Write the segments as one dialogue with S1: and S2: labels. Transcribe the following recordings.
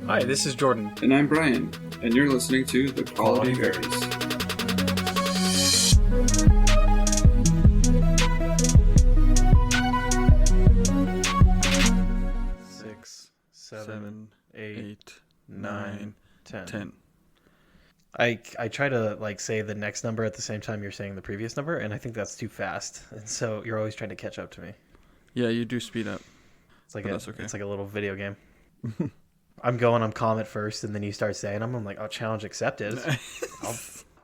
S1: Hi, this is Jordan.
S2: And I'm Bryan, and you're listening to The Quality Varies.
S1: Six, seven, eight, nine, 10. I try to say the next number at the same time you're saying the previous number, and I think that's too fast. And so you're always trying to catch up to me.
S3: Yeah, you do speed up.
S1: It's like
S3: that's okay.
S1: It's like a little video game. I'm calm at first, and then you start saying them. I'm like, oh, challenge accepted.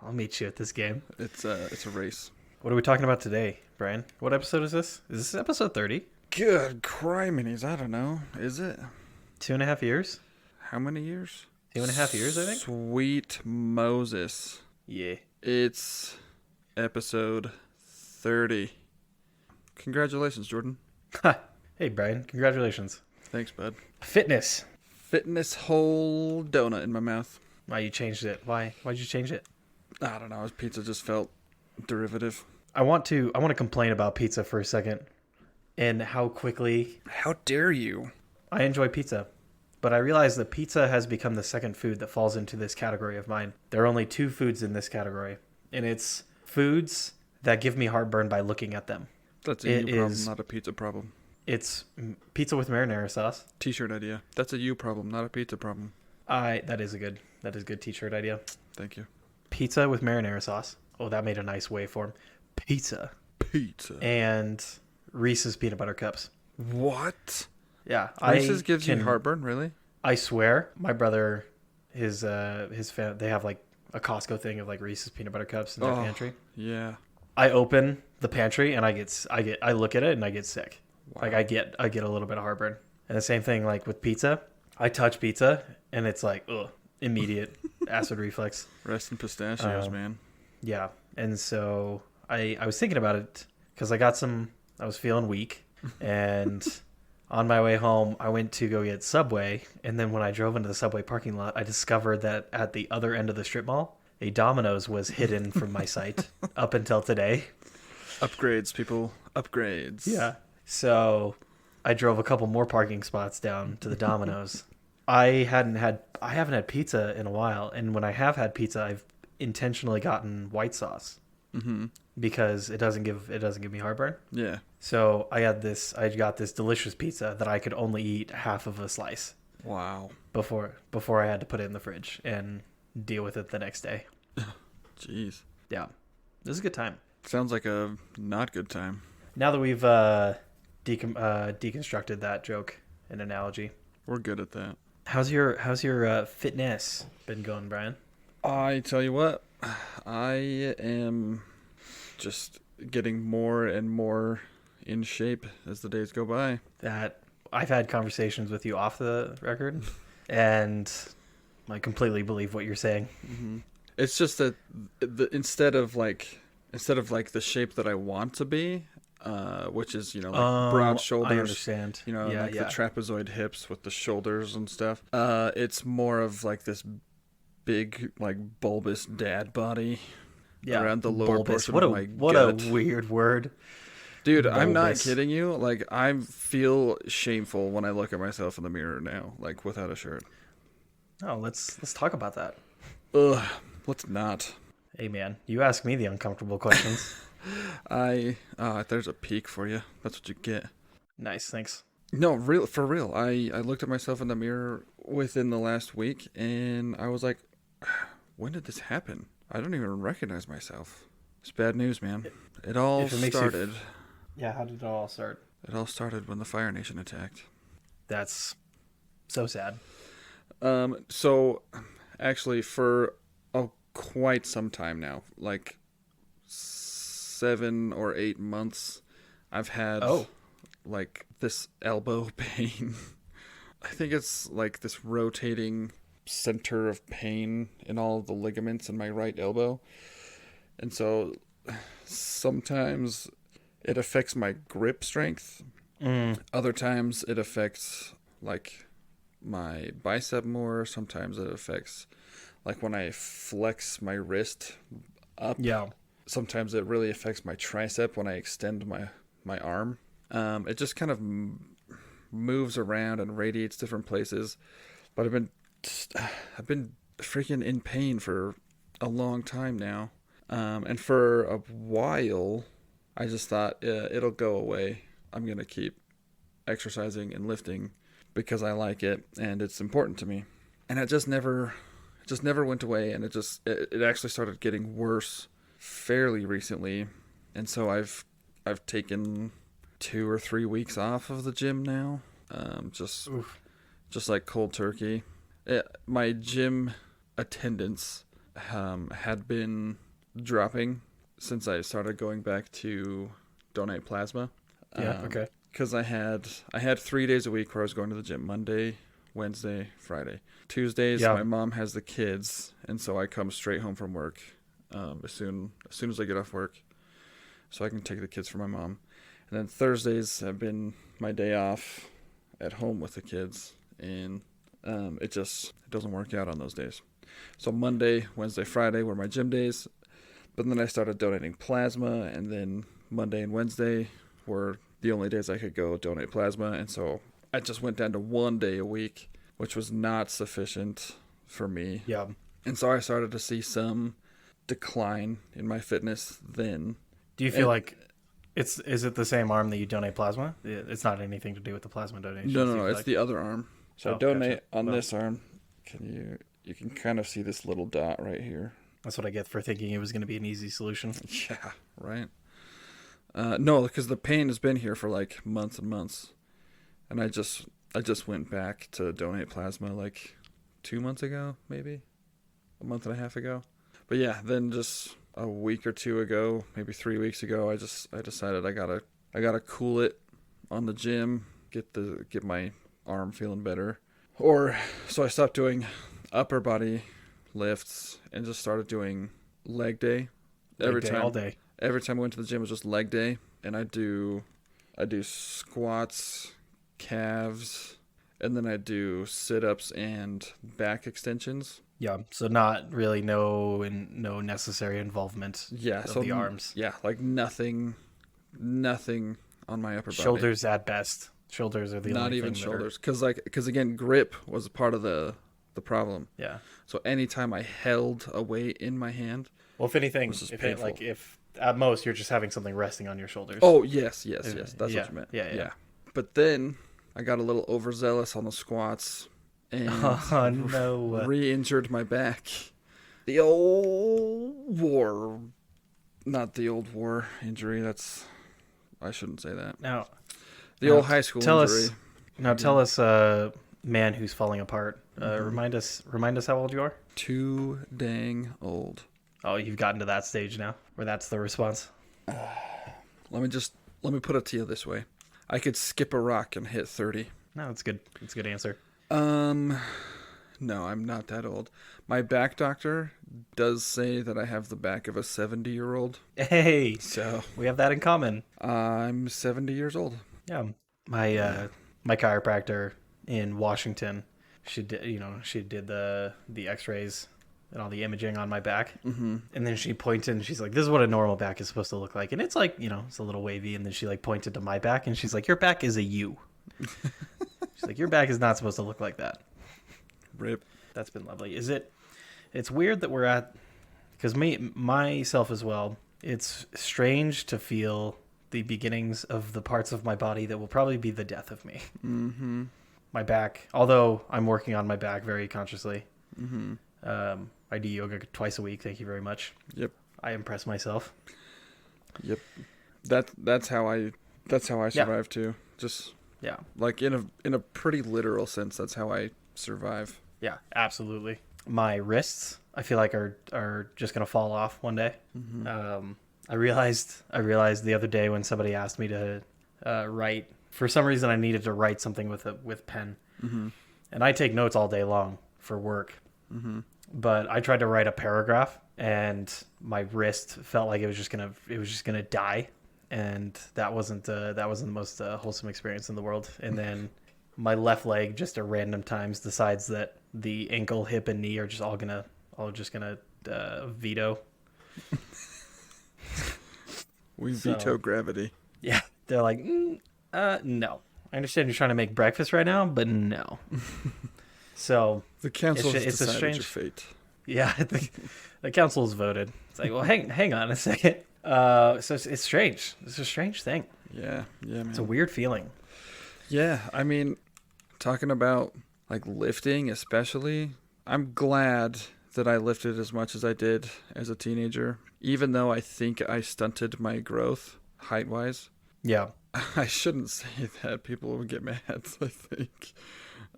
S1: I'll meet you at this game.
S3: It's a race.
S1: What are we talking about today, Brian? What episode is this? Is this episode 30?
S3: Good criminies, I don't know. Is it?
S1: 2.5 years?
S3: How many years?
S1: 2.5 years, I think.
S3: Sweet Moses.
S1: Yeah.
S3: It's episode 30. Congratulations, Jordan.
S1: Hey, Brian. Congratulations.
S3: Thanks, bud.
S1: Fitness
S3: whole donut in my mouth.
S1: Why you changed it? Why'd you change it?
S3: I don't know. His pizza just felt derivative.
S1: I want to complain about pizza for a second and how quickly.
S3: How dare you?
S1: I enjoy pizza, but I realize that pizza has become the second food that falls into this category of mine. There are only two foods in this category, and it's foods that give me heartburn by looking at them.
S3: That's a you problem, not a pizza problem.
S1: It's pizza with marinara sauce.
S3: T-shirt idea. That's a you problem, not a pizza problem.
S1: That is a good T-shirt idea.
S3: Thank you.
S1: Pizza with marinara sauce. Oh, that made a nice waveform. Pizza. And Reese's peanut butter cups.
S3: What?
S1: Yeah,
S3: Reese's gives you heartburn, really?
S1: I swear, my brother, his family, they have like a Costco thing of like Reese's peanut butter cups in their pantry.
S3: Yeah.
S1: I open the pantry and I look at it and I get sick.
S3: Wow.
S1: Like I get a little bit of heartburn. And the same thing like with pizza. I touch pizza and it's like immediate acid reflux.
S3: Rest in pistachios, man.
S1: Yeah, and so I was thinking about it because I was feeling weak, and on my way home, I went to go get Subway, and then when I drove into the Subway parking lot, I discovered that at the other end of the strip mall, a Domino's was hidden from my sight up until today.
S3: Upgrades, people. Upgrades.
S1: Yeah. So I drove a couple more parking spots down to the Domino's. I haven't had pizza in a while, and when I have had pizza, I've intentionally gotten white sauce because it doesn't give me heartburn.
S3: Yeah.
S1: So I got this delicious pizza that I could only eat half of a slice.
S3: Wow.
S1: Before I had to put it in the fridge and deal with it the next day.
S3: Jeez.
S1: Yeah. It was a good time.
S3: Sounds like a not good time.
S1: Now that we've deconstructed that joke and analogy,
S3: we're good at that.
S1: How's your fitness been going, Brian?
S3: I tell you what, I am just getting more and more in shape as the days go by.
S1: That I've had conversations with you off the record, and I completely believe what you're saying.
S3: Mm-hmm. It's just that instead of the shape that I want to be, which is broad shoulders.
S1: I understand.
S3: The trapezoid hips with the shoulders and stuff. It's more of like this big bulbous dad body around the lower portion of my gut.
S1: What a weird word.
S3: Dude,
S1: bulbous.
S3: I'm not kidding you. I feel shameful when I look at myself in the mirror now, without a shirt.
S1: Oh, let's talk about that.
S3: Ugh, let's not.
S1: Hey man, you ask me the uncomfortable questions.
S3: There's a peek for you. That's what you get.
S1: Nice, thanks.
S3: No, for real. I looked at myself in the mirror within the last week, and I was like, when did this happen? I don't even recognize myself. It's bad news, man. It all started.
S1: Yeah, how did it all start?
S3: It all started when the Fire Nation attacked.
S1: That's so sad.
S3: So, actually, for quite some time now, 7 or 8 months, I've had this elbow pain. I think it's this rotating center of pain in all of the ligaments in my right elbow. And so sometimes it affects my grip strength. Other times it affects my bicep more. Sometimes it affects when I flex my wrist up.
S1: Yeah.
S3: Sometimes it really affects my tricep when I extend my arm. It just kind of moves around and radiates different places. But I've been I've been freaking in pain for a long time now. And for a while, I just thought it'll go away. I'm going to keep exercising and lifting because I like it and it's important to me. And it just never went away, and it actually started getting worse fairly recently. And so I've taken 2 or 3 weeks off of the gym now. Just like cold turkey. My gym attendance had been dropping since I started going back to donate plasma.
S1: Okay.
S3: Because I had 3 days a week where I was going to the gym: Monday, Wednesday, Friday. Tuesdays, my mom has the kids, and so I come straight home from work as soon as I get off work, so I can take the kids for my mom. And then Thursdays have been my day off at home with the kids, and it doesn't work out on those days. So Monday, Wednesday, Friday were my gym days, but then I started donating plasma, and then Monday and Wednesday were the only days I could go donate plasma, and so I just went down to 1 day a week, which was not sufficient for me.
S1: Yeah.
S3: And so I started to see some decline in my fitness then.
S1: Do you feel like is it the same arm that you donate plasma? It's not anything to do with the plasma donation.
S3: No, it's the other arm. So I donate on
S1: well,
S3: this arm. You can kind of see this little dot right here.
S1: That's what I get for thinking it was going to be an easy solution.
S3: Yeah, right. No, because the pain has been here for like months and months. And I just went back to donate plasma like 2 months ago, maybe a month and a half ago. But yeah, then just a week or two ago, maybe 3 weeks ago, I decided I gotta cool it on the gym, get my arm feeling better. So I stopped doing upper body lifts and just started doing leg day.
S1: All day.
S3: Every time I went to the gym, it was just leg day, and I do squats, calves, and then I do sit-ups and back extensions.
S1: Yeah, so not really no necessary involvement of the arms.
S3: Yeah, like nothing on my upper body.
S1: Shoulders at best. Shoulders are the
S3: not
S1: only
S3: even
S1: thing
S3: shoulders, because again, grip was a part of the problem.
S1: Yeah.
S3: So anytime I held a weight in my hand,
S1: well, if anything,
S3: painful.
S1: if at most you're just having something resting on your shoulders.
S3: Oh yes, that's what you meant.
S1: Yeah.
S3: But then I got a little overzealous on the squats and re-injured my back. The old war, not the old war injury. I shouldn't say that.
S1: Now,
S3: the old high school injury.
S1: Tell us, man who's falling apart. Remind us how old you are.
S3: Too dang old.
S1: Oh, you've gotten to that stage now, where that's the response.
S3: Let me put it to you this way: I could skip a rock and hit 30.
S1: No, that's good. That's a good answer.
S3: No, I'm not that old. My back doctor does say that I have the back of a 70-year-old.
S1: Hey,
S3: so
S1: we have that in common.
S3: I'm 70 years old.
S1: Yeah, my chiropractor in Washington, she did the X-rays and all the imaging on my back, and then she pointed and she's like, "This is what a normal back is supposed to look like," and it's like it's a little wavy, and then she like pointed to my back and she's like, "Your back is a U." She's like, "Your back is not supposed to look like that."
S3: Rip.
S1: That's been lovely. It's weird that we're at, because myself as well, it's strange to feel the beginnings of the parts of my body that will probably be the death of me. Mm-hmm. My back, although I'm working on my back very consciously. Mm-hmm. I do yoga twice a week. Thank you very much.
S3: Yep.
S1: I impress myself.
S3: Yep. That's how I survive too. Just like in a pretty literal sense, that's how I survive.
S1: Yeah, absolutely. My wrists, I feel like are just gonna fall off one day. Mm-hmm. I realized the other day when somebody asked me to write. For some reason, I needed to write something with pen, and I take notes all day long for work. Mm-hmm. But I tried to write a paragraph, and my wrist felt like it was just gonna die, and that wasn't the most wholesome experience in the world. And then my left leg, just at random times, decides that the ankle, hip, and knee are just all just gonna veto.
S3: We veto gravity.
S1: Yeah, they're like, no. I understand you're trying to make breakfast right now, but no. So
S3: The council has
S1: it's a
S3: decided
S1: strange
S3: your fate.
S1: Yeah, the council's voted. It's like, well, hang on a second. So it's strange. It's a strange thing.
S3: Yeah, man.
S1: It's a weird feeling.
S3: Yeah, I mean, talking about like lifting, especially, I'm glad that I lifted as much as I did as a teenager, even though I think I stunted my growth height-wise.
S1: Yeah.
S3: I shouldn't say that. People would get mad, I think.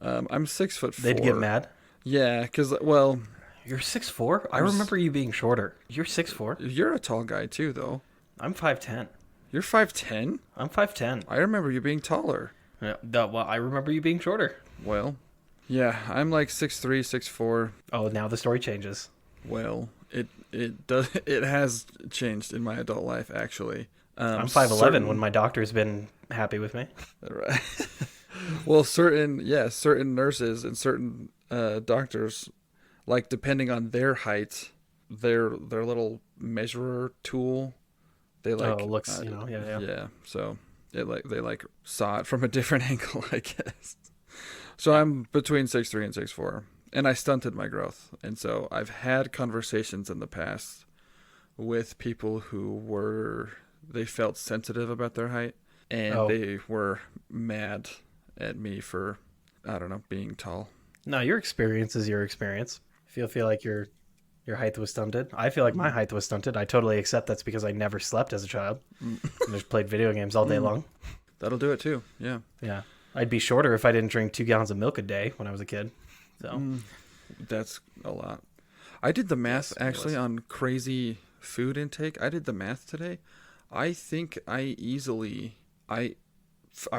S3: I'm 6'4".
S1: They'd get mad?
S3: Yeah, because, well...
S1: You're 6'4"? I remember you being shorter. You're 6'4"?
S3: You're a tall guy, too, though.
S1: I'm 5'10".
S3: You're 5'10"?
S1: I'm 5'10".
S3: I remember you being taller.
S1: Yeah, well, I remember you being shorter.
S3: Well, yeah, I'm like 6'3", 6'4".
S1: Oh, now the story changes.
S3: Well, it has changed in my adult life, actually.
S1: I'm 5'11" when my doctor's been happy with me.
S3: Right. Well, certain nurses and certain doctors, like depending on their height, their little measurer tool, they like
S1: looks, yeah.
S3: Yeah, so they saw it from a different angle, I guess. So I'm between 6'3" and 6'4", and I stunted my growth, and so I've had conversations in the past with people who they felt sensitive about their height, and they were mad at me for, I don't know, being tall.
S1: No, your experience is your experience. If you feel like your height was stunted, I feel like my height was stunted. I totally accept that's because I never slept as a child. I just played video games all day long.
S3: That'll do it too. Yeah.
S1: Yeah. I'd be shorter if I didn't drink 2 gallons of milk a day when I was a kid. So
S3: that's a lot. I did the math actually on crazy food intake. I did the math today. I think I'm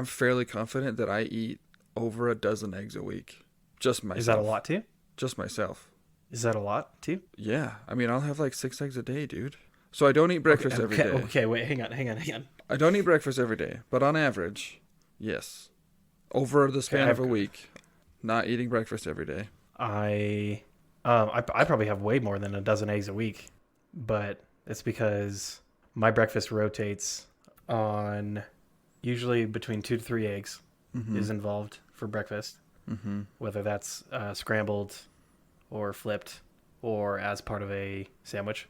S3: fairly confident that I eat over a dozen eggs a week. Just myself.
S1: Is that a lot too?
S3: Just myself.
S1: Is that a lot too?
S3: Yeah. I mean, I'll have like 6 eggs a day, dude. So I don't eat breakfast every day.
S1: Okay, wait, hang on.
S3: I don't eat breakfast every day, but on average, yes. Over the span of a week, not eating breakfast every day.
S1: I probably have way more than a dozen eggs a week, but it's because my breakfast rotates on usually between 2 to 3 eggs is involved for breakfast, whether that's scrambled or flipped or as part of a sandwich.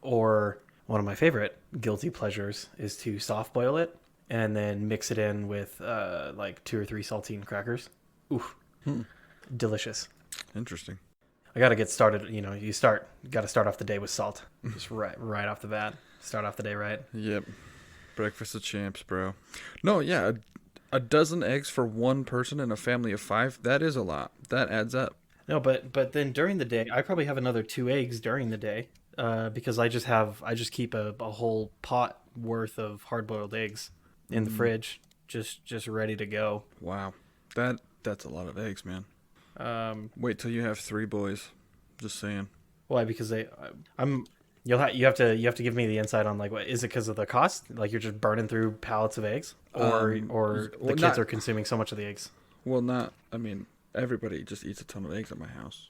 S1: Or one of my favorite guilty pleasures is to soft boil it and then mix it in with like 2 or 3 saltine crackers. Oof. Delicious.
S3: Interesting.
S1: I got to get started. Got to start off the day with salt. Just right off the bat. Start off the day right.
S3: Yep. Breakfast of champs, bro. No, yeah. A dozen eggs for one person in a family of 5, that is a lot. That adds up.
S1: No, but then during the day, I probably have another 2 eggs during the day because I just keep a whole pot worth of hard-boiled eggs in the fridge, just ready to go.
S3: Wow. That's a lot of eggs, man. Wait till you have 3 boys. Just saying.
S1: Why? Because you have to give me the insight on like, what is it because of the cost? Like you're just burning through pallets of eggs, or the kids are consuming so much of the eggs.
S3: Well, I mean, everybody just eats a ton of eggs at my house.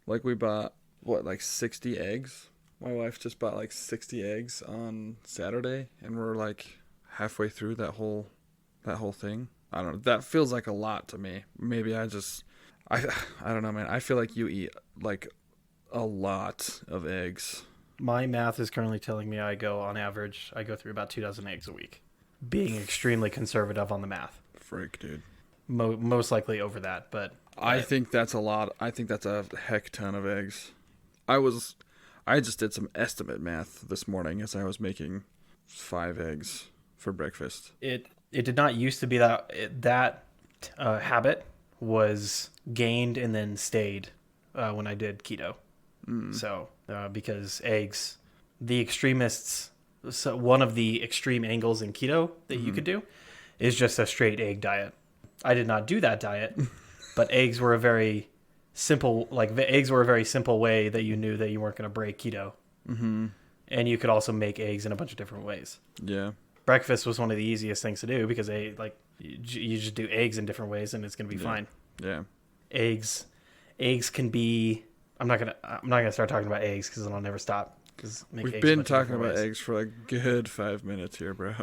S3: Like we bought like 60 eggs. My wife just bought like 60 eggs on Saturday, and we're like halfway through that whole thing. I don't know. That feels like a lot to me. Maybe I don't know, man. I feel like you eat like a lot of eggs.
S1: My math is currently telling me on average, I go through about 2 dozen eggs a week. Being extremely conservative on the math.
S3: Frick, dude.
S1: Most likely over that, but
S3: I think that's a lot. I think that's a heck ton of eggs. I just did some estimate math this morning as I was making 5 eggs for breakfast.
S1: It did not used to be that habit was gained and then stayed when I did keto. So because eggs, the extremists, so one of the extreme angles in keto that you could do is just a straight egg diet. I did not do that diet, but eggs were a very simple way that you knew that you weren't going to break keto. And you could also make eggs in a bunch of different ways. Yeah. Breakfast was one of the easiest things to do because you just do eggs in different ways and it's going to be fine. Yeah. Eggs can be. I'm not gonna start talking about eggs because then I'll never stop.
S3: We've been talking about eggs for like a good 5 minutes here, bro.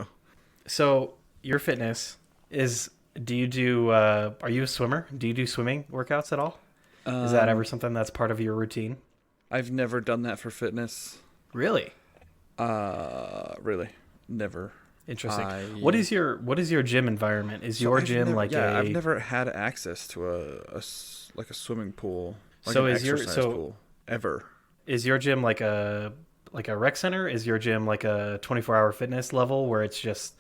S1: So your fitness is. Do you do? Are you a swimmer? Do you do swimming workouts at all? Is that ever something that's part of your routine?
S3: I've never done that for fitness.
S1: Really?
S3: Really, never.
S1: Interesting. What is your gym environment? Is your gym
S3: never,
S1: like
S3: I've never had access to a swimming pool, like
S1: so
S3: an
S1: is your
S3: exercise pool ever.
S1: Is your gym like a rec center? Is your gym like a 24-hour fitness level where it's just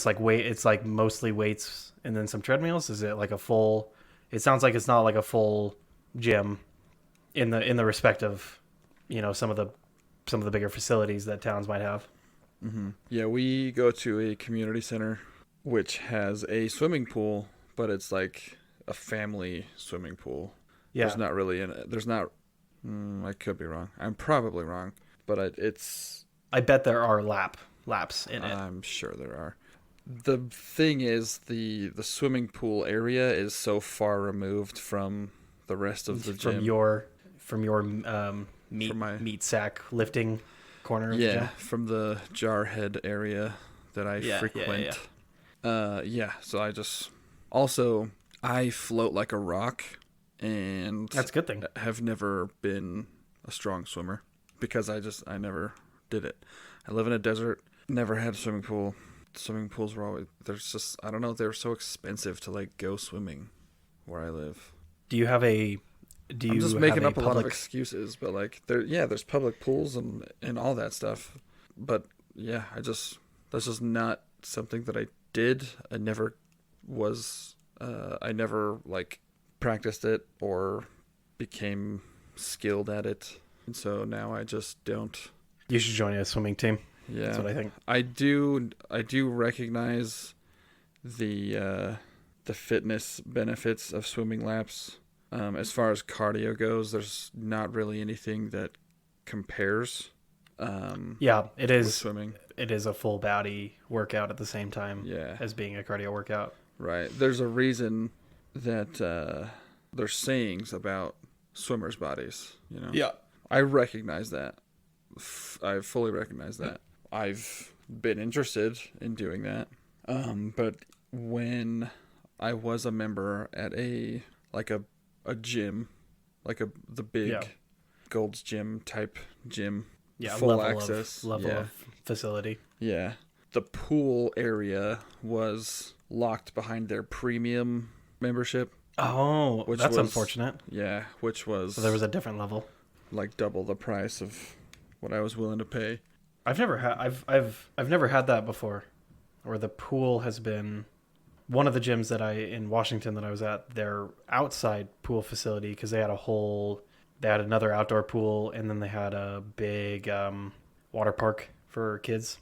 S1: like weight, it's like mostly weights and then some treadmills? Is it like a full? It sounds like it's not like a full gym in the respect of, some of the bigger facilities that towns might have.
S3: Mm-hmm. Yeah, we go to a community center which has a swimming pool, but it's like a family swimming pool.
S1: Yeah.
S3: There's not really there's not. I could be wrong. I'm probably wrong, but it's.
S1: I bet there are laps in it.
S3: I'm sure there are. The thing is, the swimming pool area is so far removed from the rest of the gym.
S1: From your meat sack lifting corner. Of the gym?
S3: From the jarhead area that I frequent. So I just also I float like a rock, and
S1: that's a good thing.
S3: Have never been a strong swimmer because I never did it. I live in a desert, never had a swimming pool. Swimming pools were always I don't know, they're so expensive to like go swimming where I live. I'm just making up a lot of excuses, but like there's public pools and all that stuff. But yeah, that's just not something that I did. I never like practiced it or became skilled at it. And so now I just don't.
S1: You should join a swimming team.
S3: Yeah.
S1: That's what I think.
S3: I do recognize the fitness benefits of swimming laps. As far as cardio goes, there's not really anything that compares.
S1: It is
S3: swimming.
S1: It is a full body workout at the same time as being a cardio workout.
S3: Right. There's a reason that there's sayings about swimmers' bodies.
S1: Yeah.
S3: I recognize that. I fully recognize that. I've been interested in doing that. But when I was a member at a gym, the big Gold's Gym type gym, full access
S1: level of facility.
S3: Yeah. The pool area was locked behind their premium membership.
S1: Oh, that's unfortunate.
S3: Yeah, which was...
S1: So there was a different level.
S3: Like double the price of what I was willing to pay.
S1: I've never had that before, where the pool has been one of the gyms in Washington that I was at. Their outside pool facility, because they had another outdoor pool, and then they had a big water park for kids.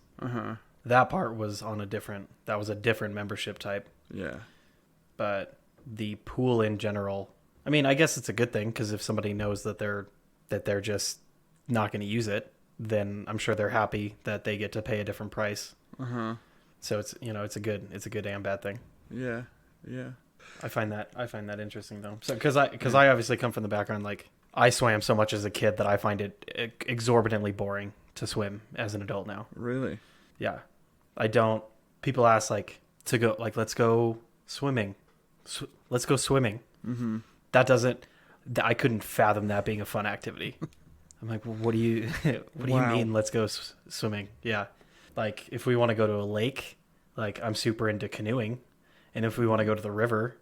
S1: That part was a different membership type.
S3: Yeah,
S1: but the pool in general, I mean, I guess it's a good thing, because if somebody knows that they're just not going to use it, then I'm sure they're happy that they get to pay a different price. So it's it's a good and bad thing.
S3: Yeah.
S1: I find that interesting though. So because I obviously come from the background, like I swam so much as a kid that I find it exorbitantly boring to swim as an adult now.
S3: Really?
S1: Yeah, I don't. People ask to go let's go swimming. Let's go swimming. Mm-hmm. I couldn't fathom that being a fun activity. I'm like, well, what do you mean? Let's go swimming? Yeah, like if we want to go to a lake, like I'm super into canoeing, and if we want to go to the river,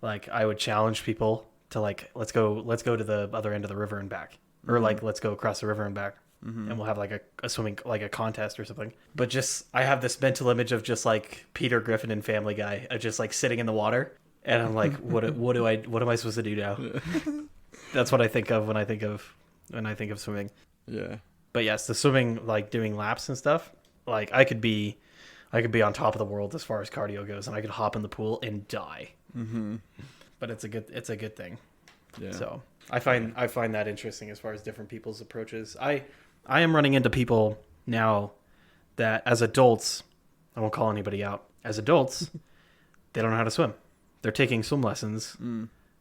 S1: like I would challenge people to let's go to the other end of the river and back, or let's go across the river and back, and we'll have a swimming a contest or something. But just I have this mental image of just like Peter Griffin in Family Guy, of just like sitting in the water, and I'm like, what am I supposed to do now? That's what I think of when I think of swimming.
S3: Yeah.
S1: But yes, the swimming, like doing laps and stuff, like I could be on top of the world as far as cardio goes, and I could hop in the pool and die. Mm-hmm. But it's a good thing. Yeah. So I find that interesting as far as different people's approaches. I am running into people now that as adults, I won't call anybody out. As adults, they don't know how to swim. They're taking swim lessons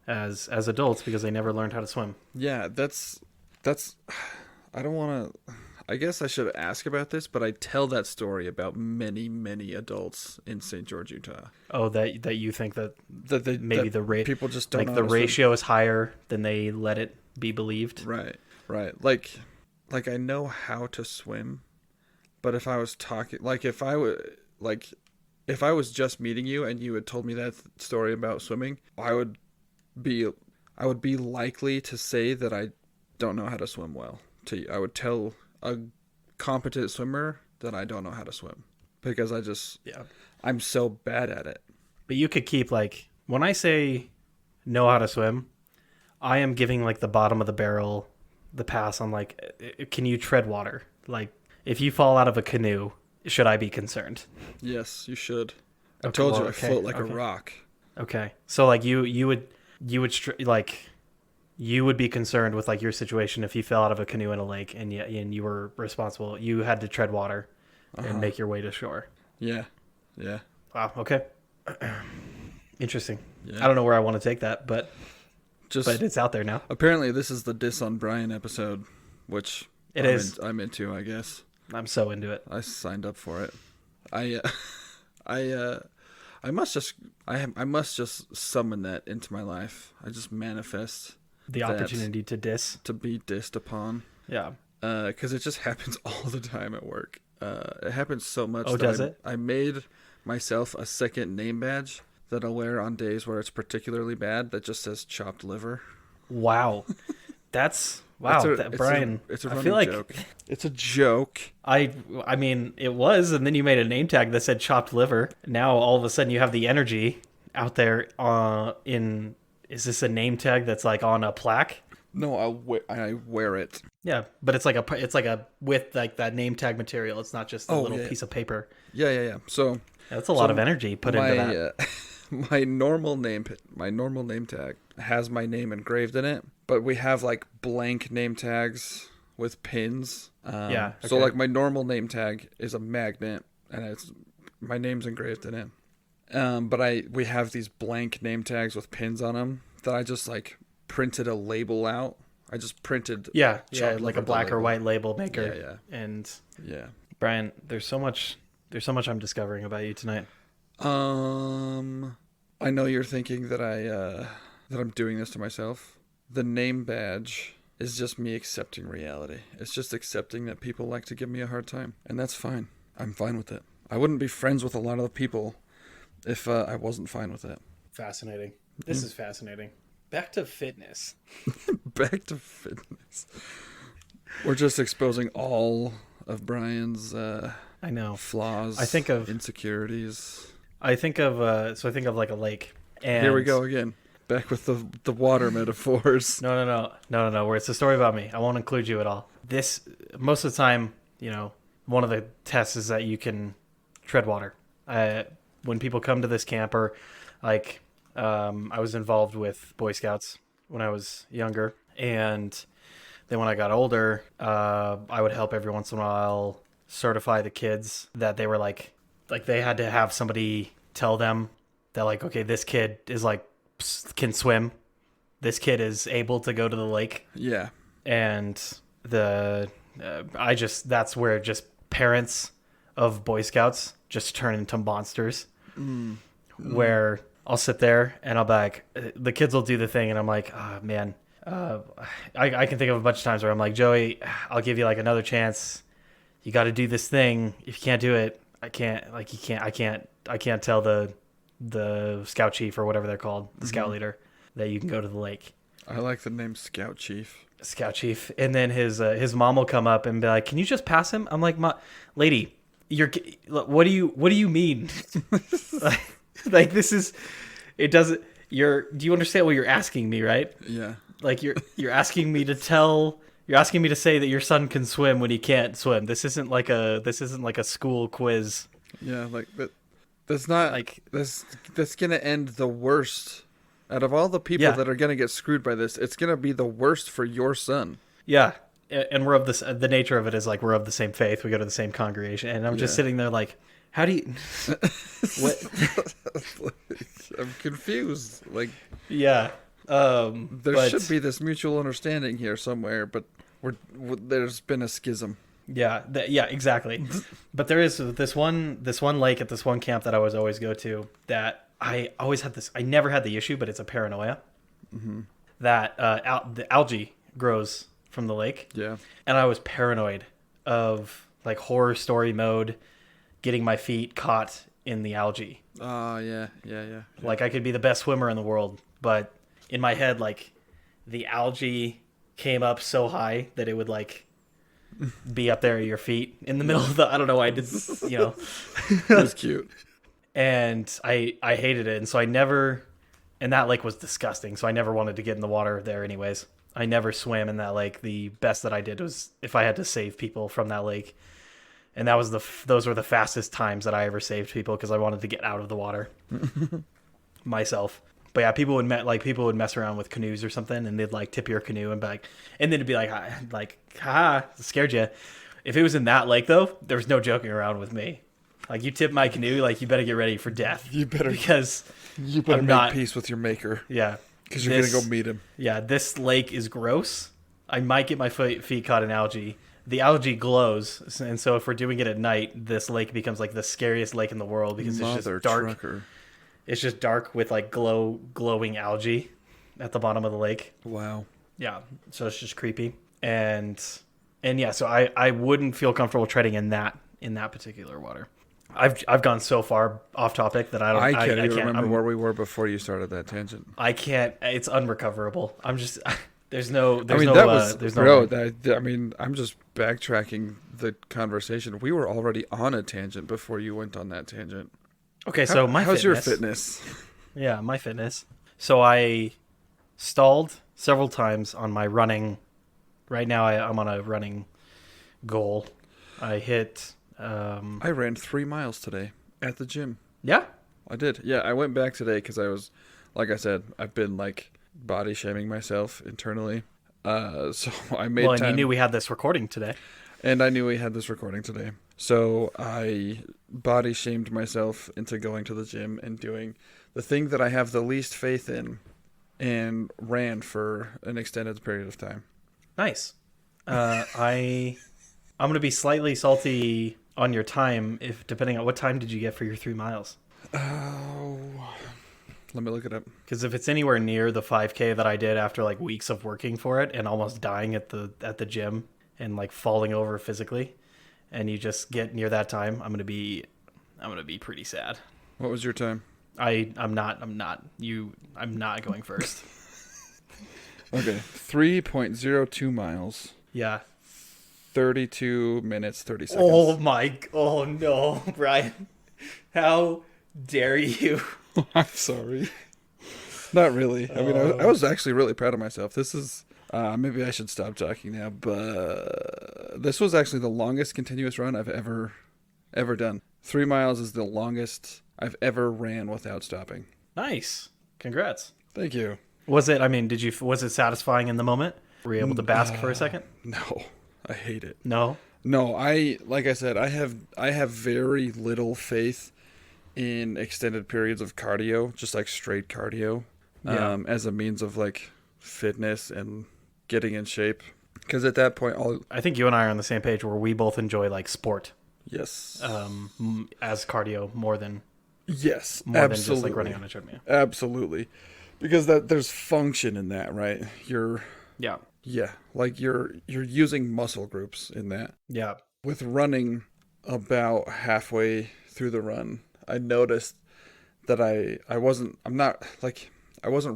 S1: as adults because they never learned how to swim.
S3: Yeah, that's I don't want to. I guess I should ask about this, but I tell that story about many, many adults in St. George, Utah.
S1: Oh, that you think that maybe
S3: people just don't
S1: like the ratio is higher than they let it be believed.
S3: Right. Like I know how to swim, but if I was talking, if I was just meeting you and you had told me that story about swimming, I would be likely to say that I don't know how to swim well to you. I would tell a competent swimmer that I don't know how to swim because I'm so bad at it.
S1: But you could keep like, when I say know how to swim, I am giving like the bottom of the barrel the pass on like, can you tread water? Like if you fall out of a canoe, should I be concerned?
S3: Yes, you should. I told you I float like a rock.
S1: Okay. So like you would be concerned with like your situation if you fell out of a canoe in a lake and you were responsible. You had to tread water and make your way to shore.
S3: Yeah.
S1: Wow. Okay. Interesting.
S3: Yeah.
S1: I don't know where I want to take that, but it's out there now. Apparently,
S3: this is the Diss on Bryan episode, which I'm into, I guess.
S1: I'm so into it.
S3: I signed up for it. I must just summon that into my life. I just manifest
S1: the opportunity to
S3: be dissed upon.
S1: Yeah.
S3: Because it just happens all the time at work. It happens so much.
S1: Oh, does it?
S3: I made myself a second name badge that I'll wear on days where it's particularly bad that just says chopped liver.
S1: Wow. Bryan.
S3: It's a
S1: I feel like
S3: joke. It's a joke.
S1: I mean, it was, and then you made a name tag that said chopped liver. Now all of a sudden you have the energy out there. Is this a name tag that's like on a plaque?
S3: No, I wear it.
S1: Yeah, but it's like a with like that name tag material. It's not just a little piece of paper.
S3: Yeah. So
S1: that's a lot of energy put into that.
S3: My normal name tag has my name engraved in it, but we have like blank name tags with pins.
S1: Okay.
S3: So like my normal name tag is a magnet, and my name's engraved in it. But we have these blank name tags with pins on them that I just like printed a label out. I just printed
S1: like a black or white label maker.
S3: Yeah.
S1: And
S3: yeah,
S1: Bryan, there's so much I'm discovering about you tonight.
S3: I know you're thinking that that I'm doing this to myself. The name badge is just me accepting reality. It's just accepting that people like to give me a hard time, and that's fine. I'm fine with it. I wouldn't be friends with a lot of the people if I wasn't fine with it.
S1: Fascinating. This is fascinating. Back to fitness.
S3: Back to fitness. We're just exposing all of Bryan's
S1: I know
S3: flaws.
S1: I think of
S3: insecurities.
S1: I think of like a lake. And
S3: here we go again. Back with the water metaphors.
S1: No. Where it's a story about me. I won't include you at all. This most of the time, one of the tests is that you can tread water. When people come to this camp, or like I was involved with Boy Scouts when I was younger, and then when I got older, I would help every once in a while certify the kids that they were like they had to have somebody tell them that like, okay, this kid is like can swim, this kid is able to go to the lake.
S3: Yeah.
S1: And that's where just parents of Boy Scouts just turn into monsters. Where I'll sit there and I'll be like, the kids will do the thing, and I'm like, oh man, I can think of a bunch of times where I'm like, Joey, I'll give you like another chance. You got to do this thing. If you can't do it, I can't tell the scout chief or whatever they're called, the scout leader, that you can go to the lake.
S3: I like the name Scout Chief.
S1: Scout Chief. And then his mom will come up and be like, can you just pass him? I'm like, lady, what do you mean? Like this is, it doesn't, do you understand what you're asking me, right?
S3: Yeah.
S1: Like you're asking me to say that your son can swim when he can't swim. This isn't like a school quiz.
S3: Yeah. Like that's not like that's going to end the worst out of all the people that are going to get screwed by this. It's going to be the worst for your son.
S1: Yeah. And we're of this, the nature of it is like, we're of the same faith. We go to the same congregation, and I'm just sitting there like, how do you, what?
S3: I'm confused. Like,
S1: yeah.
S3: There should be this mutual understanding here somewhere, but there's been a schism.
S1: Yeah, yeah, exactly. But there is this one lake at this one camp that I was always go to that I always had this. I never had the issue, but it's a paranoia that the algae grows from the lake.
S3: Yeah.
S1: And I was paranoid of like horror story mode, getting my feet caught in the algae.
S3: Oh, yeah.
S1: Like I could be the best swimmer in the world, but in my head, like the algae came up so high that it would like be up there at your feet in the middle of the, I don't know why I did, you know.
S3: That's cute.
S1: And I hated it. And so I never, and that lake was disgusting. So I never wanted to get in the water there anyways. I never swam in that lake. The best that I did was if I had to save people from that lake. And that was those were the fastest times that I ever saved people because I wanted to get out of the water myself. But yeah, people would mess around with canoes or something, and they'd like tip your canoe and be like, and then it'd be like, ha, scared you. If it was in that lake though, there was no joking around with me. Like you tip my canoe, like you better get ready for death.
S3: You better
S1: make
S3: peace with your maker.
S1: Yeah,
S3: because you're gonna go meet him.
S1: Yeah, this lake is gross. I might get my feet caught in algae. The algae glows, and so if we're doing it at night, this lake becomes like the scariest lake in the world because it's just dark. Trucker. It's just dark with like glowing algae at the bottom of the lake.
S3: Wow.
S1: Yeah, so it's just creepy. And yeah, so I wouldn't feel comfortable treading in that particular water. I've gone so far off topic that I can't even
S3: remember where we were before you started that tangent.
S1: I can't. It's unrecoverable. I'm just there's no.
S3: I'm just backtracking the conversation. We were already on a tangent before you went on that tangent.
S1: Okay, so how's
S3: your fitness?
S1: Yeah, my fitness. So I stalled several times on my running. Right now I'm on a running goal. I hit...
S3: I ran 3 miles today at the gym.
S1: Yeah?
S3: I did. Yeah, I went back today because I was, like I said, I've been like body shaming myself internally. So I made time.
S1: And you knew we had this recording today.
S3: And I knew we had this recording today. So I body shamed myself into going to the gym and doing the thing that I have the least faith in and ran for an extended period of time.
S1: Nice. I'm going to be slightly salty on your time, depending on what time did you get for your 3 miles?
S3: Oh, let me look it up.
S1: Because if it's anywhere near the 5K that I did after like weeks of working for it and almost dying at the gym and like falling over physically, and you just get near that time, I'm gonna be pretty sad.
S3: What was your time?
S1: I'm not going first.
S3: Okay, 3.02 miles.
S1: Yeah.
S3: 32 minutes, 30 seconds.
S1: Oh no, Bryan. How dare you?
S3: I'm sorry. Not really. I mean, I was actually really proud of myself. This is, maybe I should stop talking now, but this was actually the longest continuous run I've ever done. 3 miles is the longest I've ever ran without stopping.
S1: Nice. Congrats.
S3: Thank you.
S1: Was it satisfying in the moment? Were you able to bask for a second?
S3: No. I hate it.
S1: No?
S3: No, like I said, I have very little faith in extended periods of cardio, just like straight cardio, as a means of like fitness and getting in shape. Because at that point,
S1: I think you and I are on the same page where we both enjoy like sport.
S3: Yes.
S1: As cardio more than
S3: absolutely.
S1: Than just like running on a treadmill.
S3: Absolutely, because there's function in that, right? Yeah, like you're using muscle groups in that.
S1: Yeah.
S3: With running about halfway through the run, I noticed that I wasn't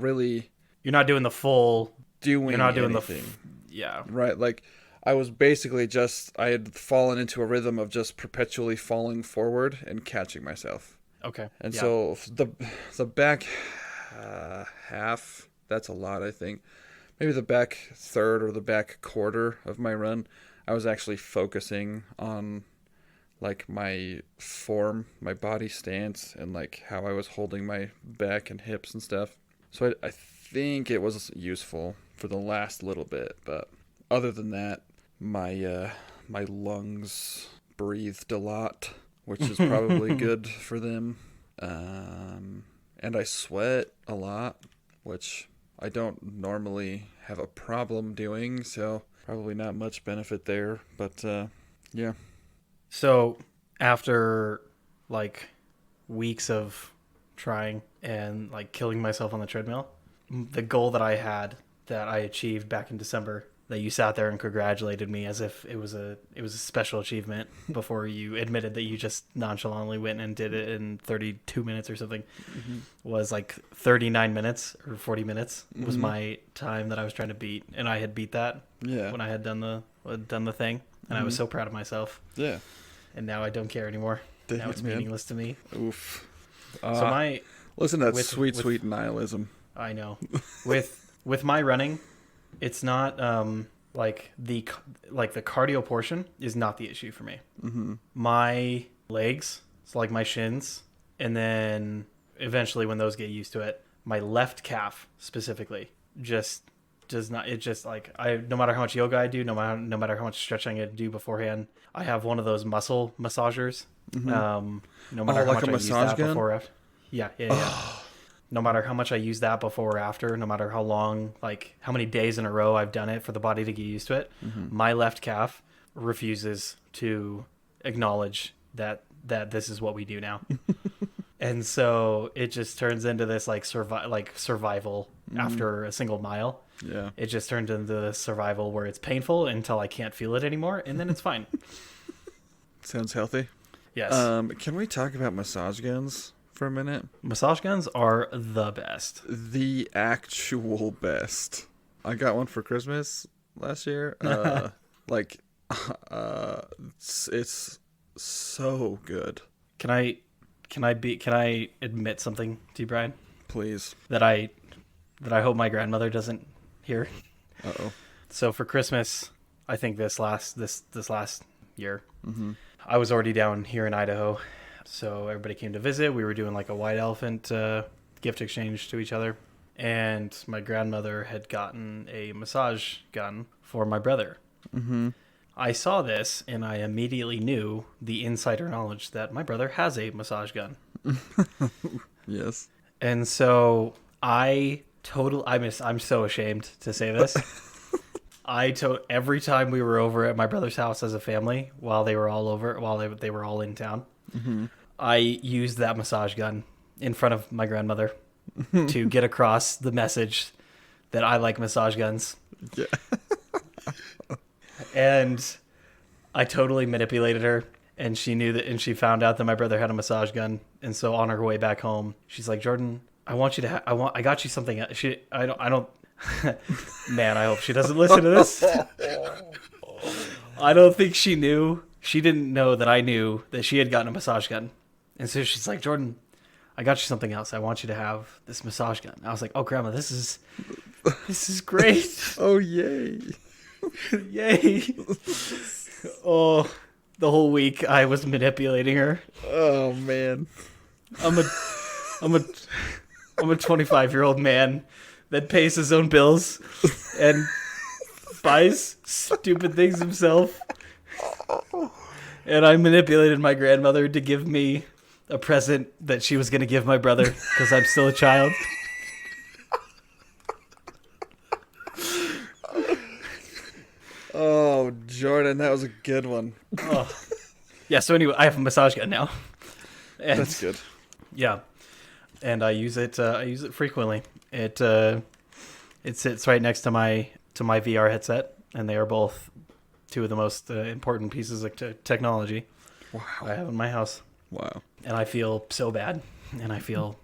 S3: really...
S1: You're not doing the full...
S3: You're not doing anything.
S1: Yeah.
S3: Right, like I was basically I had fallen into a rhythm of just perpetually falling forward and catching myself.
S1: Okay.
S3: And so the back half, that's a lot, I think. Maybe the back third or the back quarter of my run, I was actually focusing on like my form, my body stance, and like how I was holding my back and hips and stuff. So I think it was useful for the last little bit, but other than that, my lungs breathed a lot, which is probably good for them. And I sweat a lot, which I don't normally have a problem doing, so probably not much benefit there. But Yeah.
S1: So after like weeks of trying and like killing myself on the treadmill, the goal that I had that I achieved back in December, that you sat there and congratulated me as if it was a special achievement before you admitted that you just nonchalantly went and did it in 32 minutes or something, was like 39 minutes or 40 minutes was my time that I was trying to beat, and I had beat that when I had done the thing, and I was so proud of myself.
S3: Yeah.
S1: And now I don't care anymore.
S3: Dang
S1: now it's
S3: man.
S1: Meaningless to me.
S3: Oof.
S1: So
S3: listen to that sweet nihilism.
S1: I know. With my running, it's not like the cardio portion is not the issue for me. My legs, so like my shins, and then eventually when those get used to it, my left calf specifically just does not. It just like no matter how much yoga I do, no matter how much stretching I do beforehand, I have one of those muscle massagers. No matter how much I use that before or after. Yeah. No matter how much I use that before or after, no matter how long, like how many days in a row I've done it for the body to get used to it, my left calf refuses to acknowledge that this is what we do now. And so it just turns into this like survival after a single mile.
S3: Yeah.
S1: It just turned into this survival where it's painful until I can't feel it anymore, and then it's fine.
S3: Sounds healthy.
S1: Yes.
S3: Can we talk about massage guns for a minute?
S1: Massage guns are the best.
S3: The actual best. I got one for Christmas last year. It's so good.
S1: Can I admit something to you, Bryan?
S3: Please.
S1: That I hope my grandmother doesn't hear.
S3: Uh-oh.
S1: So for Christmas, I think this last year, I was already down here in Idaho. So everybody came to visit. We were doing like a white elephant gift exchange to each other. And my grandmother had gotten a massage gun for my brother. I saw this and I immediately knew the insider knowledge that my brother has a massage gun.
S3: Yes.
S1: And so I'm so ashamed to say this. Every time we were over at my brother's house as a family, while they were all in town, I used that massage gun in front of my grandmother to get across the message that I like massage guns.
S3: Yeah.
S1: And I totally manipulated her, and she knew that, and she found out that my brother had a massage gun. And so on her way back home, she's like, "Jordan, I want you to I got you something." I don't man, I hope she doesn't listen to this. I don't think she knew. She didn't know that I knew that she had gotten a massage gun. And so she's like, "Jordan, I got you something else. I want you to have this massage gun." I was like, "Oh, Grandma, this is great."
S3: Oh, yay.
S1: Yay. Oh, the whole week I was manipulating her.
S3: Oh, man.
S1: I'm a 25-year-old man that pays his own bills and buys stupid things himself. And I manipulated my grandmother to give me a present that she was going to give my brother because I'm still a child.
S3: Oh, Jordan, that was a good one.
S1: Oh. Yeah, so anyway, I have a massage gun now. And,
S3: that's good.
S1: Yeah. And I use it frequently. It sits right next to my VR headset, and they are both two of the most important pieces of technology I have in my house.
S3: Wow. And
S1: I feel so bad, and I feel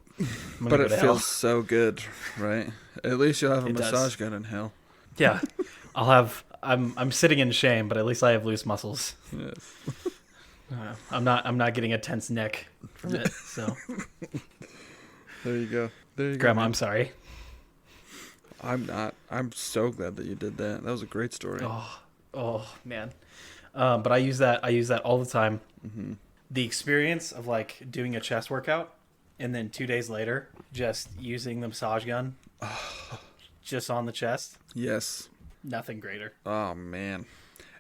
S3: but it feels so good, right? At least you'll have a massage gun in hell.
S1: Yeah. I'm sitting in shame, but at least I have loose muscles.
S3: Yes.
S1: I'm not getting a tense neck from it. So
S3: there you go.
S1: Grandma, I'm sorry.
S3: I'm not. I'm so glad that you did that. That was a great story.
S1: Oh man. But I use that all the time. Mm-hmm. The experience of like doing a chest workout and then 2 days later just using the massage gun just on the chest.
S3: Yes.
S1: Nothing greater.
S3: Oh man.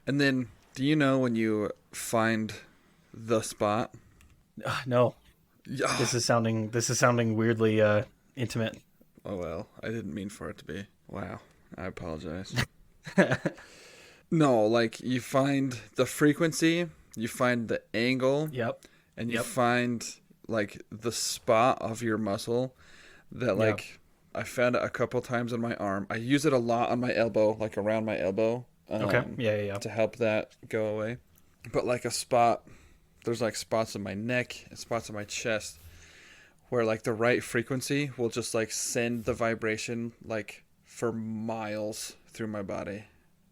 S3: And then do you know when you find the spot?
S1: No. This is sounding weirdly intimate.
S3: Oh well, I didn't mean for it to be. Wow. I apologize. No, like you find the frequency, you find the angle,
S1: Yep.
S3: and you find like the spot of your muscle that like I found it a couple times on my arm. I use it a lot on my elbow, like around my elbow.
S1: Okay. Yeah.
S3: To help that go away. But like a spot, there's like spots in my neck and spots in my chest where like the right frequency will just like send the vibration like for miles through my body,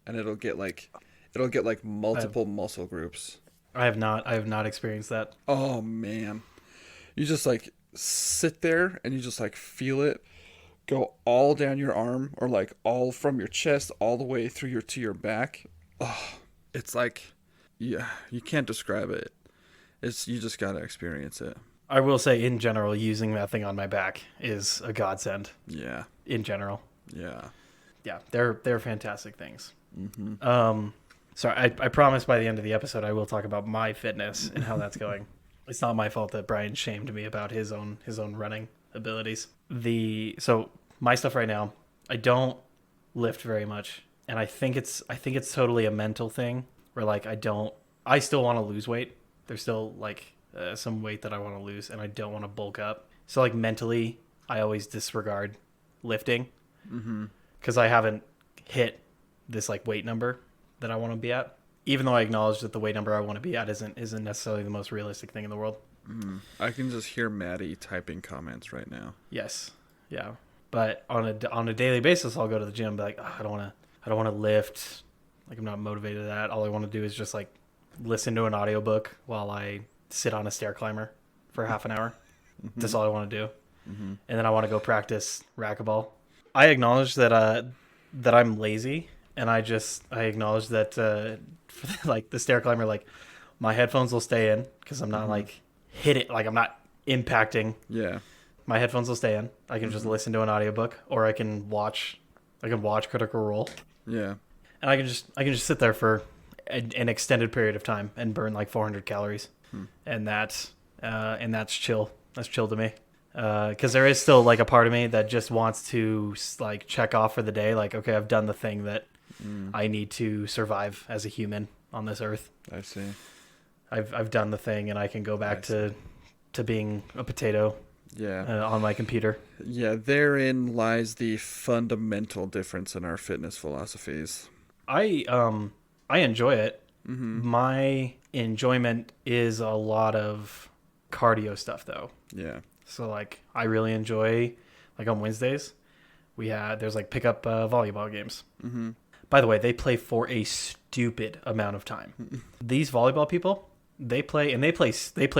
S3: and it'll get like multiple muscle groups.
S1: I have not experienced that.
S3: Oh man. You just like sit there and you just like feel it go all down your arm, or like all from your chest all the way through to your back. Oh, it's like, yeah, you can't describe it. You just gotta experience it.
S1: I will say, in general, using that thing on my back is a godsend.
S3: Yeah.
S1: In general.
S3: Yeah.
S1: Yeah, they're fantastic things. Mm-hmm. So I promise by the end of the episode I will talk about my fitness and how that's going. It's not my fault that Bryan shamed me about his own running abilities. So my stuff right now, I don't lift very much, and I think it's totally a mental thing where like I still want to lose weight. There's still like some weight that I want to lose, and I don't want to bulk up. So like mentally, I always disregard lifting because I haven't hit this like weight number that I want to be at. Even though I acknowledge that the weight number I want to be at isn't necessarily the most realistic thing in the world.
S3: I can just hear Maddie typing comments right now.
S1: Yes, yeah. But on a daily basis, I'll go to the gym and be like, I don't want to lift. Like, I'm not motivated to that. All I want to do is just like listen to an audiobook while I sit on a stair climber for half an hour. That's all I want to do. And then I want to go practice racquetball. I acknowledge that I'm lazy, and I acknowledge that like the stair climber, like my headphones will stay in because I'm not like I'm not impacting.
S3: Yeah.
S1: My headphones will stay in. I can just listen to an audiobook, or I can watch Critical Role.
S3: Yeah.
S1: And I can just sit there for an extended period of time and burn like 400 calories. And that's chill. That's chill to me. Because there is still like a part of me that just wants to like check off for the day. Like, okay, I've done the thing that I need to survive as a human on this earth.
S3: I see.
S1: I've done the thing, and I can go back to being a potato.
S3: Yeah.
S1: On my computer.
S3: Yeah, therein lies the fundamental difference in our fitness philosophies.
S1: I enjoy it. My enjoyment is a lot of cardio stuff, though.
S3: Yeah.
S1: So like I really enjoy, like on Wednesdays, there's like pickup volleyball games. By the way, they play for a stupid amount of time. These volleyball people, they play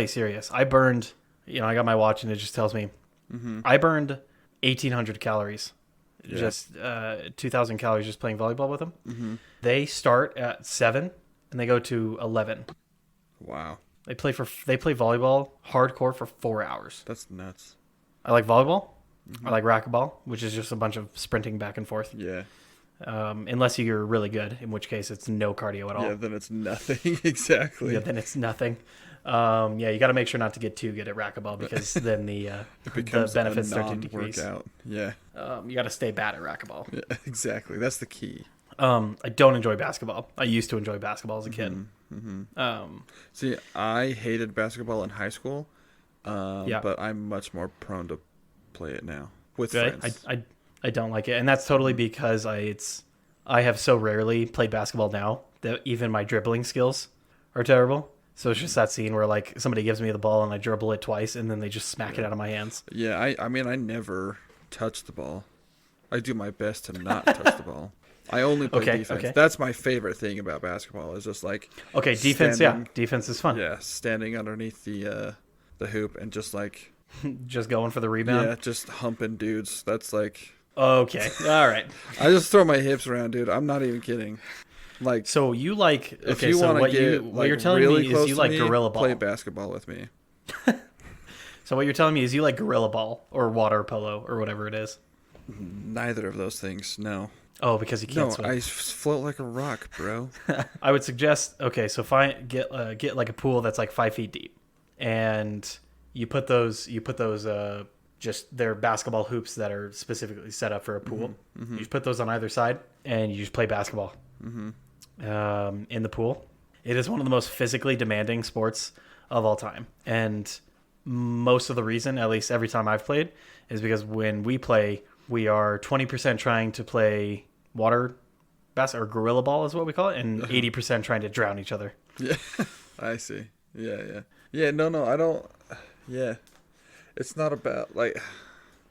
S1: serious. I burned, I got my watch and it just tells me I burned 1,800 calories. Yeah. Just 2,000 calories just playing volleyball with them. They start at 7 and they go to 11.
S3: Wow.
S1: They play volleyball hardcore for 4 hours.
S3: That's nuts.
S1: I like volleyball. I like racquetball, which is just a bunch of sprinting back and forth.
S3: Yeah.
S1: Unless you're really good, in which case it's no cardio at all.
S3: Yeah, then it's nothing. Exactly.
S1: Yeah, then it's nothing. Yeah, you got to make sure not to get too good at racquetball because then the benefits start to decrease.
S3: Yeah.
S1: You got to stay bad at racquetball.
S3: Yeah, exactly. That's the key.
S1: I don't enjoy basketball. I used to enjoy basketball as a kid.
S3: See, I hated basketball in high school, but I'm much more prone to play it now with friends.
S1: I don't like it, and that's totally because I have so rarely played basketball now that even my dribbling skills are terrible. So it's just that scene where like somebody gives me the ball and I dribble it twice and then they just smack it out of my hands.
S3: Yeah, I mean I never touch the ball. I do my best to not touch the ball. I only play defense. Okay. That's my favorite thing about basketball is just like
S1: defense. Defense is fun.
S3: Yeah, standing underneath the hoop and just like
S1: just going for the rebound.
S3: Yeah, just humping dudes. That's like
S1: okay. All right.
S3: I just throw my hips around, dude. I'm not even kidding. Like,
S1: so you like? Okay,
S3: if you
S1: so
S3: want to get
S1: what you're telling really me is you like gorilla ball.
S3: Play basketball with me.
S1: So what you're telling me is you like gorilla ball or water polo or whatever it is.
S3: Neither of those things. No.
S1: Oh, because you can't swim.
S3: I float like a rock, bro.
S1: I would suggest get like a pool that's like 5 feet deep, and you put those just they're basketball hoops that are specifically set up for a pool. You just put those on either side, and you just play basketball. in the pool. It is one of the most physically demanding sports of all time. And most of the reason, at least every time I've played, is because when we play, we are 20% trying to play water basket or gorilla ball is what we call it, and 80% trying to drown each other.
S3: Yeah, I see. Yeah. No, I don't. Yeah, it's not about like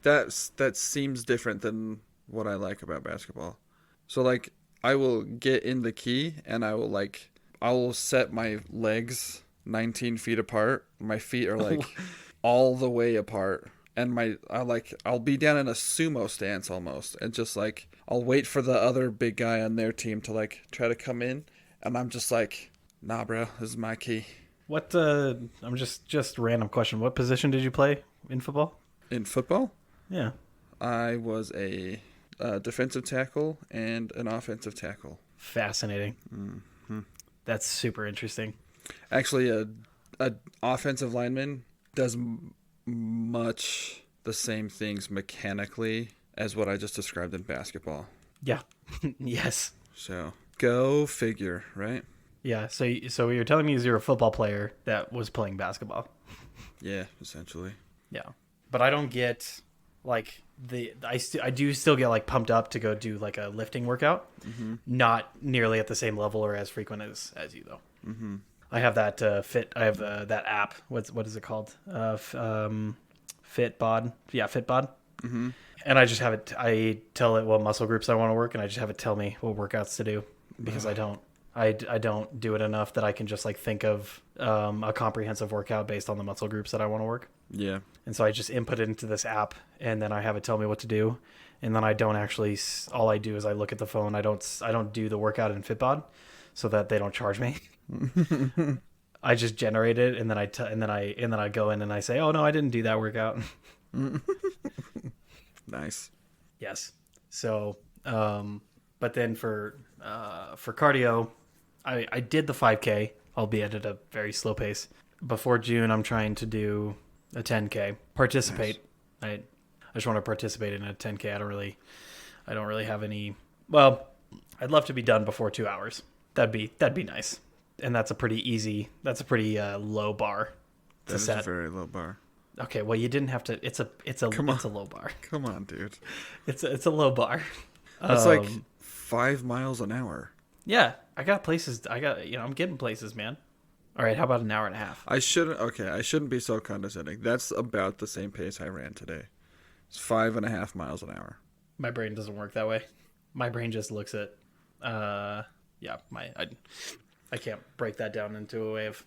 S3: that seems different than what I like about basketball. So like I will get in the key and I will set my legs 19 feet apart. My feet are like all the way apart, and I'll be down in a sumo stance almost, and just like I'll wait for the other big guy on their team to like try to come in, and I'm just like, nah, bro, this is my key.
S1: What? I'm just random question. What position did you play in football?
S3: In football?
S1: Yeah.
S3: I was a defensive tackle and an offensive tackle.
S1: Fascinating.
S3: Mm-hmm.
S1: That's super interesting.
S3: Actually, a offensive lineman does much the same things mechanically as what I just described in basketball.
S1: Yeah. Yes.
S3: So go figure, right?
S1: Yeah. So what you're telling me is you're a football player that was playing basketball.
S3: Yeah, essentially.
S1: Yeah. But I don't get like I do still get like pumped up to go do like a lifting workout.
S3: Mm-hmm.
S1: Not nearly at the same level or as frequent as you though.
S3: Mm-hmm.
S1: I have that I have that app. What is it called? Fitbod. Yeah, Fitbod.
S3: Mm-hmm.
S1: And I just have it. I tell it what muscle groups I want to work, and I just have it tell me what workouts to do because I don't do it enough that I can just like think of a comprehensive workout based on the muscle groups that I want to work.
S3: Yeah.
S1: And so I just input it into this app, and then I have it tell me what to do, and then I don't actually. All I do is I look at the phone. I don't do the workout in Fitbod, so that they don't charge me. I just generate it, and then I go in and I say, oh no, I didn't do that workout.
S3: Nice.
S1: Yes. So, but then for cardio, I did the 5K, albeit at a very slow pace. Before June, I'm trying to do a 10K. Participate. Nice. I just want to participate in a 10K. I don't really have any. Well, I'd love to be done before 2 hours. That'd be nice. And that's a pretty low bar to set.
S3: That's a very low bar.
S1: Okay, well you didn't have to. It's a low bar.
S3: Come on, dude.
S1: It's a low bar.
S3: That's like 5 miles an hour.
S1: Yeah, I got places. I'm getting places, man. All right, how about an hour and a half?
S3: I shouldn't be so condescending. That's about the same pace I ran today. It's 5.5 miles an hour.
S1: My brain doesn't work that way. My brain just looks at, I can't break that down into a way of,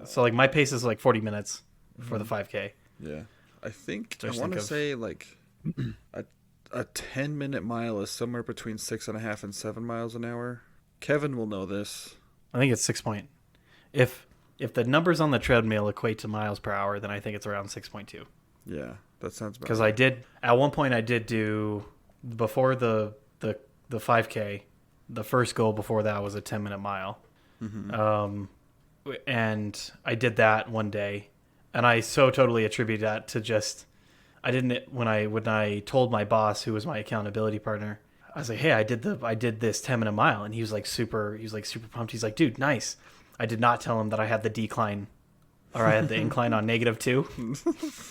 S1: so like my pace is like 40 minutes for the 5K.
S3: Yeah. I want to say like a 10-minute mile is somewhere between 6.5 and 7 miles an hour. Kevin will know this.
S1: I think it's 6 point. If the numbers on the treadmill equate to miles per hour, then I think it's around 6.2.
S3: Yeah, that sounds about
S1: because
S3: right.
S1: At one point I did do before the 5K. The first goal before that was a 10-minute mile.
S3: Mm-hmm.
S1: And I did that one day, and I so totally attribute that to just when I told my boss, who was my accountability partner, I was like, hey, I did this 10-minute mile, and he was super pumped. He's like, dude, nice. I did not tell him that I had the decline, or I had the incline on -2.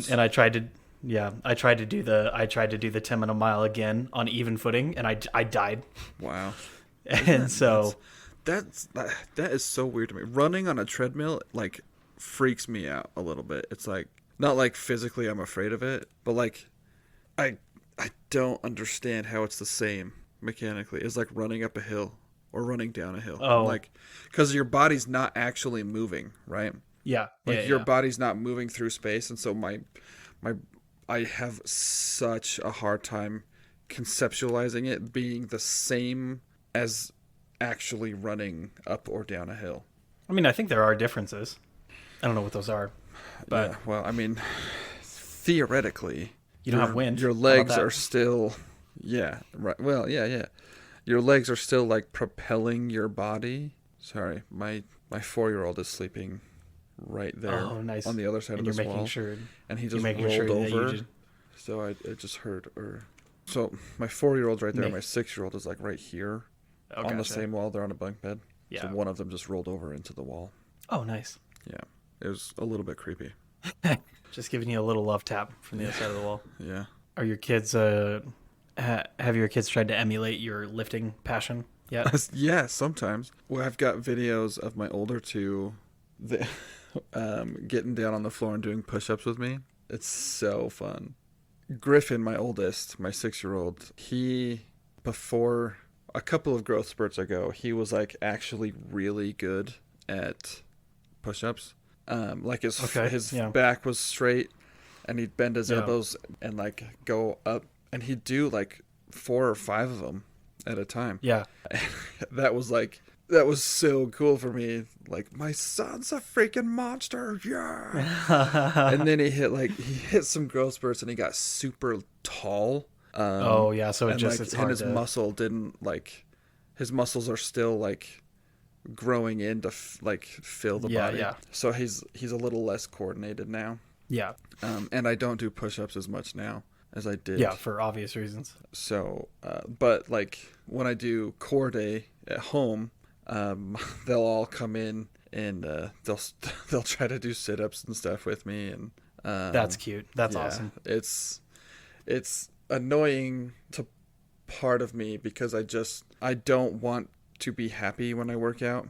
S1: And I tried to do the 10-minute mile again on even footing, and I died.
S3: Wow.
S1: And so
S3: that is so weird to me. Running on a treadmill like freaks me out a little bit. It's like not like physically I'm afraid of it, but like I don't understand how it's the same mechanically. It's like running up a hill or running down a hill.
S1: Oh.
S3: Like cuz your body's not actually moving, right?
S1: Yeah.
S3: Like your body's not moving through space, and so I have such a hard time conceptualizing it being the same as actually running up or down a hill.
S1: I mean, I think there are differences. I don't know what those are, but
S3: yeah, well, I mean, theoretically,
S1: you don't have wind.
S3: Your legs are still, yeah, right. Well, yeah. Your legs are still like propelling your body. Sorry, my 4-year-old is sleeping right there on the other side of this wall, and he just rolled over. So I just heard her So my 4-year-old's right there.
S1: Nick.
S3: My 6-year-old is like right here
S1: Oh,
S3: on the
S1: gotcha.
S3: same wall. They're on a bunk bed.
S1: Yeah.
S3: So one of them just rolled over into the wall.
S1: Oh, nice.
S3: Yeah. It was a little bit creepy.
S1: Just giving you a little love tap from the other side of the wall.
S3: Yeah.
S1: Are your kids, have your kids tried to emulate your lifting passion yet?
S3: Yeah, sometimes. Well, I've got videos of my older two getting down on the floor and doing push-ups with me. It's so fun. Griffin, my oldest, my 6-year-old, before a couple of growth spurts ago, he was like actually really good at push-ups. Like his back was straight, and he'd bend his elbows and like go up, and he'd do like 4 or 5 of them at a time.
S1: Yeah.
S3: That was so cool for me. Like, my son's a freaking monster, yeah. And then he hit some growth spurts, and he got super tall.
S1: So it's hard.
S3: And his muscle didn't like. His muscles are still like growing in to fill the body. Yeah. So he's a little less coordinated now.
S1: Yeah.
S3: And I don't do push-ups as much now as I did.
S1: Yeah, for obvious reasons.
S3: So, but like when I do core day at home, they'll all come in and they'll try to do sit-ups and stuff with me, and
S1: that's cute. That's awesome.
S3: It's annoying to part of me because I don't want to be happy when I work out.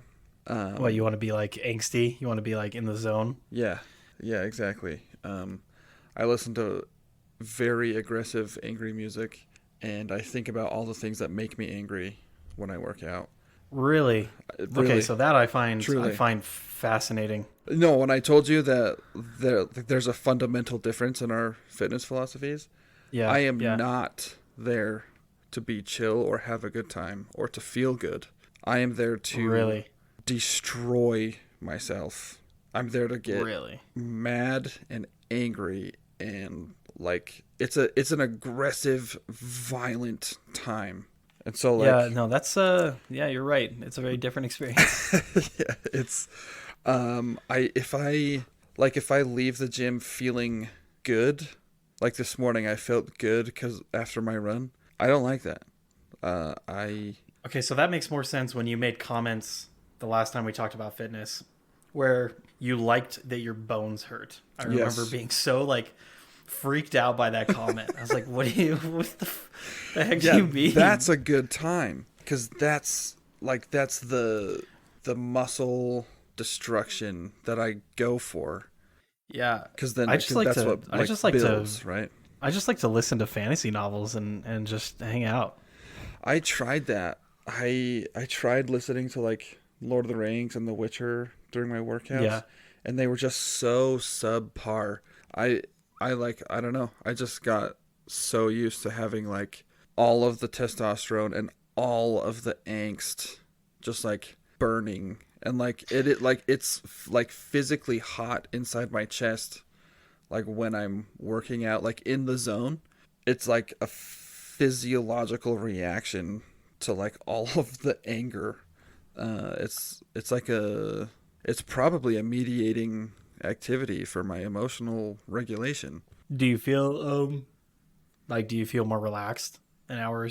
S1: You want to be like angsty? You want to be like in the zone?
S3: Yeah, exactly. I listen to very aggressive, angry music, and I think about all the things that make me angry when I work out.
S1: Really? Okay, so that I find fascinating.
S3: No, when I told you that there's a fundamental difference in our fitness philosophies, I am not there to be chill or have a good time or to feel good. I am there to destroy myself. I'm there to get mad and angry, and like it's an aggressive, violent time. And so
S1: that's you're right. It's a very different experience.
S3: Yeah, it's if I leave the gym feeling good, like this morning I felt good because after my run, I don't like that.
S1: Okay, so that makes more sense when you made comments the last time we talked about fitness, where you liked that your bones hurt. I remember being so like freaked out by that comment. I was like, what the heck do you mean?
S3: That's a good time, because that's the muscle destruction that I go for.
S1: Yeah,
S3: because then
S1: that's what
S3: builds, right?
S1: I just like to listen to fantasy novels and just hang out.
S3: I tried that. I tried listening to like Lord of the Rings and The Witcher during my workouts, and they were just so subpar. I don't know. I just got so used to having like all of the testosterone and all of the angst just like burning, and like it's like physically hot inside my chest. Like when I'm working out, like in the zone, it's like a physiological reaction to like all of the anger. It's probably a mediating activity for my emotional regulation.
S1: Do you feel more relaxed an hour or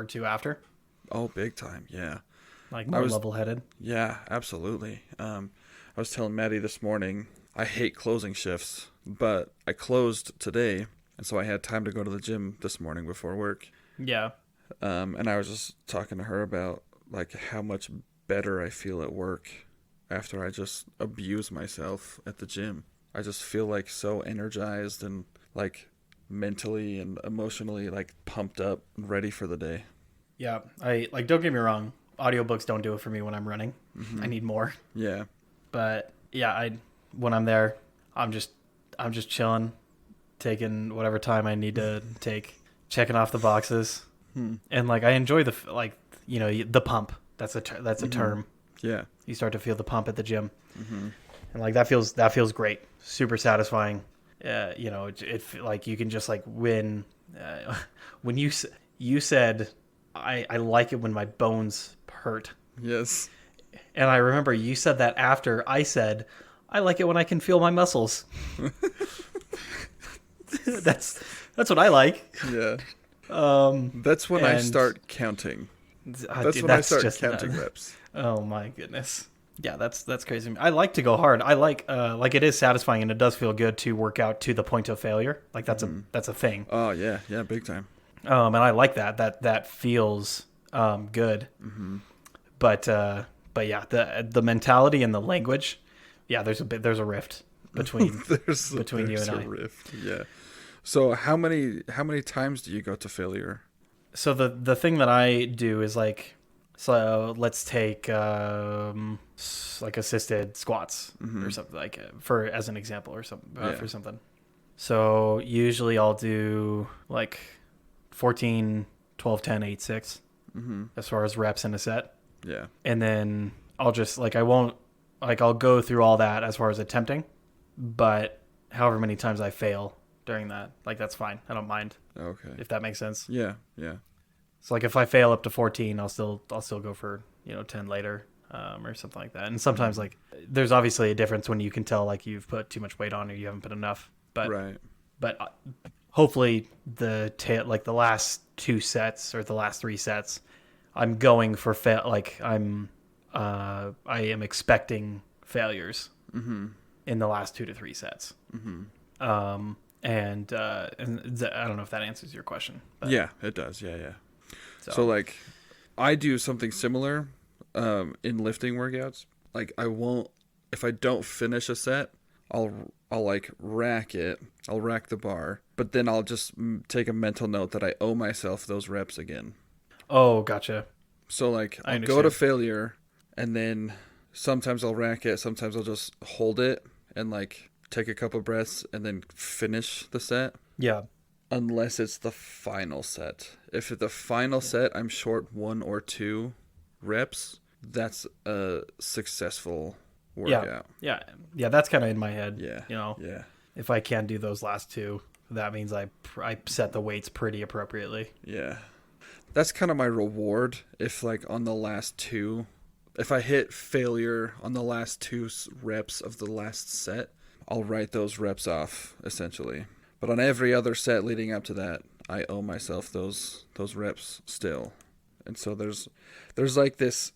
S1: two after?
S3: Oh, big time. Yeah.
S1: Like more level-headed?
S3: Yeah, absolutely. I was telling Maddie this morning, I hate closing shifts, but I closed today, and so I had time to go to the gym this morning before work.
S1: Yeah.
S3: And I was just talking to her about like how much better I feel at work after I just abuse myself at the gym. I just feel like so energized and like mentally and emotionally like pumped up and ready for the day.
S1: Yeah. Don't get me wrong. Audiobooks don't do it for me when I'm running. Mm-hmm. I need more.
S3: Yeah.
S1: But yeah, when I'm there, I'm just chilling, taking whatever time I need to take, checking off the boxes. And like I enjoy the pump. That's a term.
S3: Yeah.
S1: You start to feel the pump at the gym. Mm-hmm. And like that feels great. Super satisfying. It like you can just like win. When you said I like it when my bones hurt.
S3: Yes.
S1: And I remember you said that after I said I like it when I can feel my muscles. That's what I like.
S3: Yeah. That's when I start counting. That's when I start counting reps.
S1: Oh my goodness. Yeah, that's crazy. I like to go hard. I like it is satisfying and it does feel good to work out to the point of failure. Like that's a thing.
S3: Oh yeah, big time.
S1: And I like that feels good.
S3: Mm-hmm.
S1: But yeah, the mentality and the language, yeah, there's a rift between between you and I.
S3: Rift. Yeah. So how many times do you go to failure?
S1: So the thing that I do is like, so let's take like assisted squats or something, like for as an example or something for something. So usually I'll do like 14, 12, 10, 8, 6 as far as reps in a set.
S3: Yeah.
S1: And then I'll just I'll go through all that as far as attempting, but however many times I fail during that, like that's fine. I don't mind.
S3: Okay.
S1: If that makes sense.
S3: Yeah.
S1: So like if I fail up to 14, I'll still go for 10 later, or something like that. And sometimes like there's obviously a difference when you can tell like you've put too much weight on or you haven't put enough. But
S3: right.
S1: But hopefully the last 2 sets or the last 3 sets, I'm going for I am expecting failures in the last 2 to 3 sets. And I don't know if that answers your question. But.
S3: Yeah, it does. Yeah. So like, I do something similar in lifting workouts. Like if I don't finish a set, I'll like rack it. I'll rack the bar, but then I'll just take a mental note that I owe myself those reps again.
S1: Oh, gotcha.
S3: So like I'll go to failure, and then sometimes I'll rack it. Sometimes I'll just hold it and like take a couple breaths and then finish the set.
S1: Yeah.
S3: Unless it's the final set. If at the final set I'm short 1 or 2 reps, that's a successful workout.
S1: Yeah. That's kind of in my head.
S3: Yeah. Yeah.
S1: If I can't do those last 2, that means I set the weights pretty appropriately.
S3: Yeah. That's kind of my reward. If like on the last 2, if I hit failure on the last 2 reps of the last set, I'll write those reps off essentially. But on every other set leading up to that, I owe myself those reps still. And so there's like this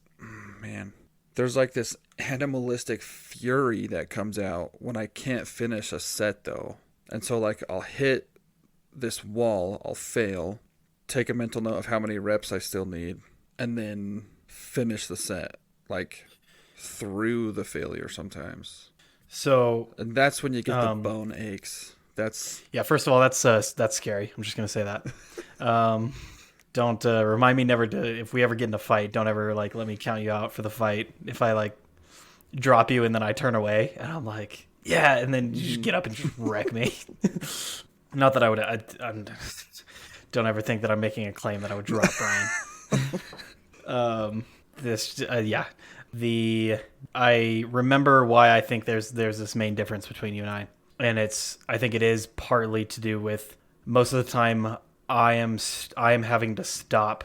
S3: animalistic fury that comes out when I can't finish a set though. And so like I'll hit this wall, I'll fail, take a mental note of how many reps I still need, and then finish the set like through the failure sometimes. And that's when you get the bone aches.
S1: First of all, that's scary. I'm just gonna say that. Don't remind me never to, if we ever get in a fight, don't ever like let me count you out for the fight. If I like drop you and then I turn away and I'm like, yeah, and then you just get up and just wreck me. Not that I would. Don't ever think that I'm making a claim that I would drop Bryan. I remember why I think there's this main difference between you and I. And I think it is partly to do with most of the time I am having to stop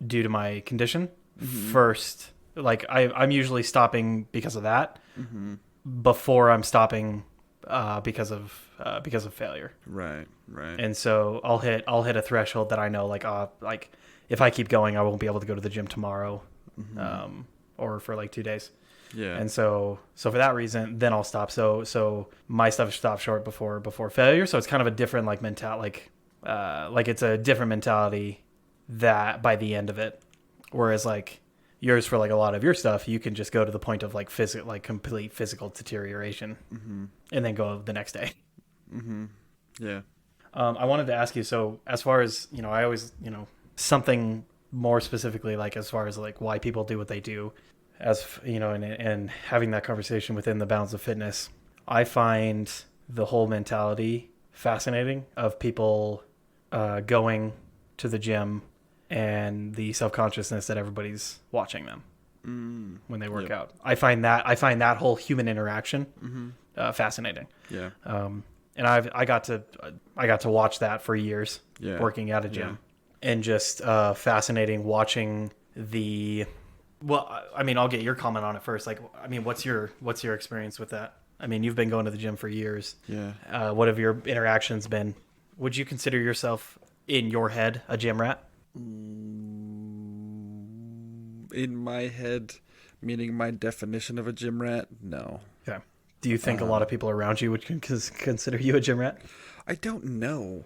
S1: due to my condition first. Like I'm usually stopping because of that before I'm stopping because of failure.
S3: Right.
S1: And so I'll hit a threshold that I know like if I keep going I won't be able to go to the gym tomorrow, or for like 2 days.
S3: Yeah.
S1: And so for that reason, then I'll stop. So my stuff stops short before failure. So it's kind of a different like mentality, like it's a different mentality that by the end of it, whereas like yours for like a lot of your stuff, you can just go to the point of like complete physical deterioration, and then go the next day.
S3: Yeah.
S1: I wanted to ask you. So as far as I always something more specifically like as far as like why people do what they do. As and having that conversation within the bounds of fitness, I find the whole mentality fascinating of people going to the gym and the self-consciousness that everybody's watching them when they work out. I find that whole human interaction fascinating.
S3: Yeah.
S1: And I got to watch that for years working at a gym, and just fascinating watching the. Well, I mean, I'll get your comment on it first. Like, I mean, what's your experience with that? I mean, you've been going to the gym for years.
S3: Yeah.
S1: What have your interactions been? Would you consider yourself in your head a gym rat?
S3: In my head, meaning my definition of a gym rat, no.
S1: Okay. Do you think a lot of people around you would consider you a gym rat?
S3: I don't know.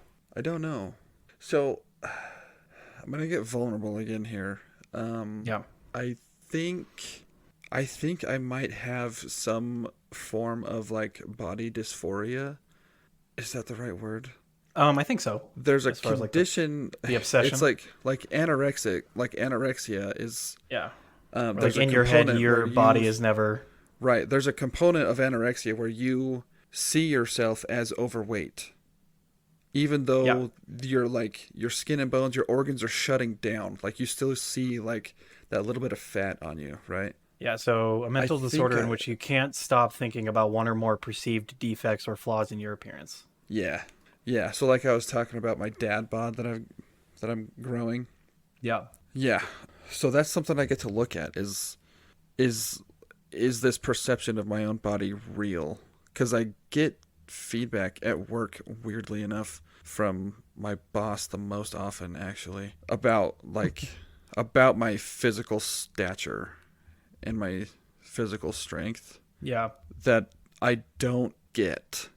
S3: So, I'm gonna get vulnerable again here.
S1: Yeah.
S3: I think I might have some form of like body dysphoria. Is that the right word?
S1: I think so.
S3: There's a
S1: As far as, like,
S3: condition.
S1: the obsession.
S3: It's like anorexic. Like anorexia is.
S1: Yeah.
S3: There's
S1: Like
S3: a
S1: in your head,
S3: component
S1: your
S3: where
S1: body
S3: you-
S1: is never.
S3: Right. There's a component of anorexia where you see yourself as overweight, even though you're like your skin and bones, your organs are shutting down. Like you still see like that little bit of fat on you, right?
S1: Yeah, so a mental
S3: think
S1: disorder in which you can't stop thinking about one or more perceived defects or flaws in your appearance.
S3: Yeah. Yeah. So like I was talking about my dad bod that I'm growing.
S1: Yeah.
S3: Yeah. So that's something I get to look at is this perception of my own body real? Because I get feedback at work, weirdly enough, from my boss the most often, actually, about about my physical stature and my physical strength
S1: Yeah.
S3: that I don't get.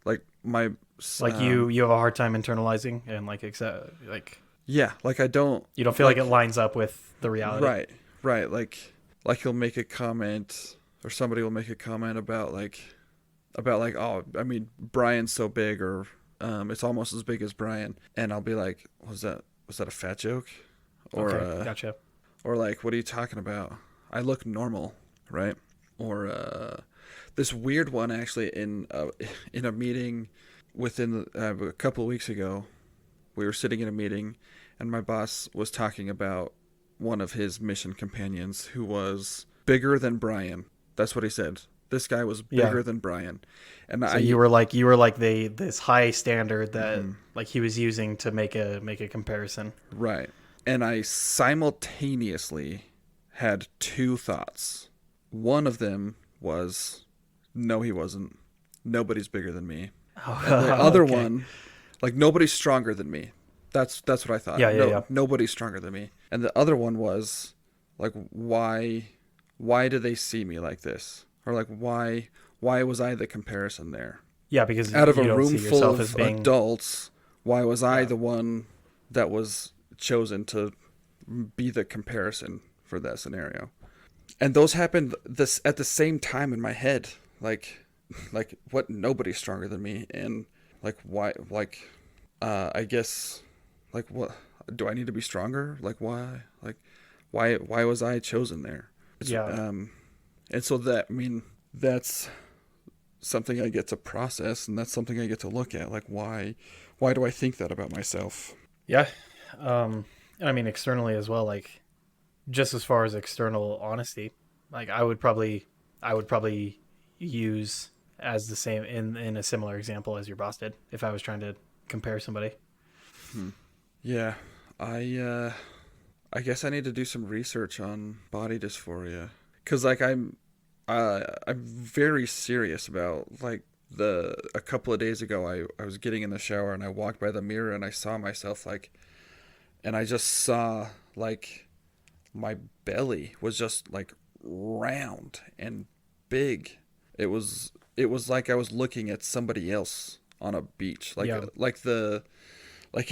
S3: Like my
S1: Like you have a hard time internalizing and
S3: yeah, like I don't.
S1: you don't feel like it lines up with the reality.
S3: Right. Like he'll make a comment, or somebody will make a comment about oh, I mean, Bryan's so big, or it's almost as big as Bryan, and I'll be like, was that a fat joke? Or
S1: Okay, gotcha.
S3: or like, what are you talking about? I look normal, right? Or this weird one actually in a meeting within a couple of weeks ago. We were sitting in a meeting, and my boss was talking about one of his mission companions who was bigger than Bryan. That's what he said. This guy was bigger than Bryan, and
S1: So you were like this high standard that like he was using to make a comparison.
S3: right. And I simultaneously had two thoughts. One of them was, no, he wasn't. Nobody's bigger than me. And the other one, like, nobody's stronger than me. That's what I thought.
S1: Yeah.
S3: Nobody's stronger than me. And the other one was, like, why do they see me like this? Or like, why was I the comparison there?
S1: Yeah, because
S3: Out of
S1: you
S3: a
S1: don't
S3: room
S1: see
S3: full
S1: yourself
S3: of
S1: as being
S3: adults, why was I the one that was chosen to be the comparison for that scenario? And those happened at the same time in my head. Like what? Nobody's stronger than me, and like why? Like I guess like what? Do I need to be stronger? Like why? Like why was I chosen there? And so that's something I get to process, and that's something I get to look at. Like why do I think that about myself?
S1: Yeah. And I mean externally as well, like just as far as external honesty, like I would probably use as the same in a similar example as your boss did if I was trying to compare somebody.
S3: Yeah. I guess I need to do some research on body dysphoria, cuz like I'm very serious about like a couple of days ago I was getting in the shower and I walked by the mirror and I saw myself and I just saw like my belly was just like round and big. It was like I was looking at somebody else on a beach, like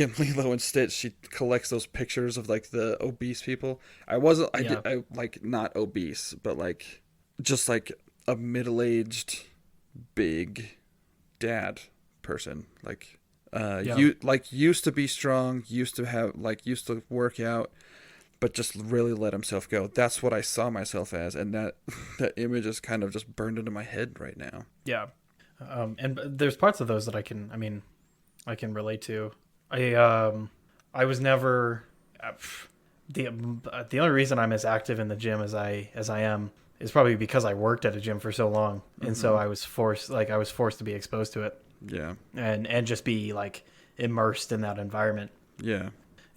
S3: in Lilo and Stitch, she collects those pictures of like the obese people. I like not obese, but like just like a middle-aged big dad person, like used to be strong, used to work out, but just really let himself go. That's what I saw myself as, and that image is kind of just burned into my head right now.
S1: Yeah. And there's parts of those that I can relate to. I was never the only reason I'm as active in the gym as I am is probably because I worked at a gym for so long, and so I was forced to be exposed to it.
S3: Yeah.
S1: And just be like immersed in that environment.
S3: Yeah.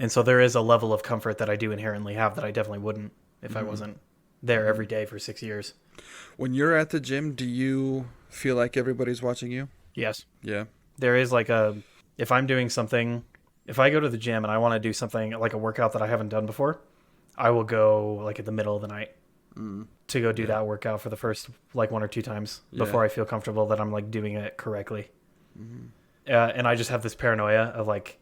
S1: And so there is a level of comfort that I do inherently have that I definitely wouldn't if I wasn't there every day for 6 years.
S3: When you're at the gym, do you feel like everybody's watching you?
S1: Yes.
S3: Yeah.
S1: There is like if I'm doing something if I go to the gym and I want to do something like a workout that I haven't done before, I will go like in the middle of the night to go do that workout for the first like 1 or 2 times before I feel comfortable that I'm like doing it correctly. And I just have this paranoia of like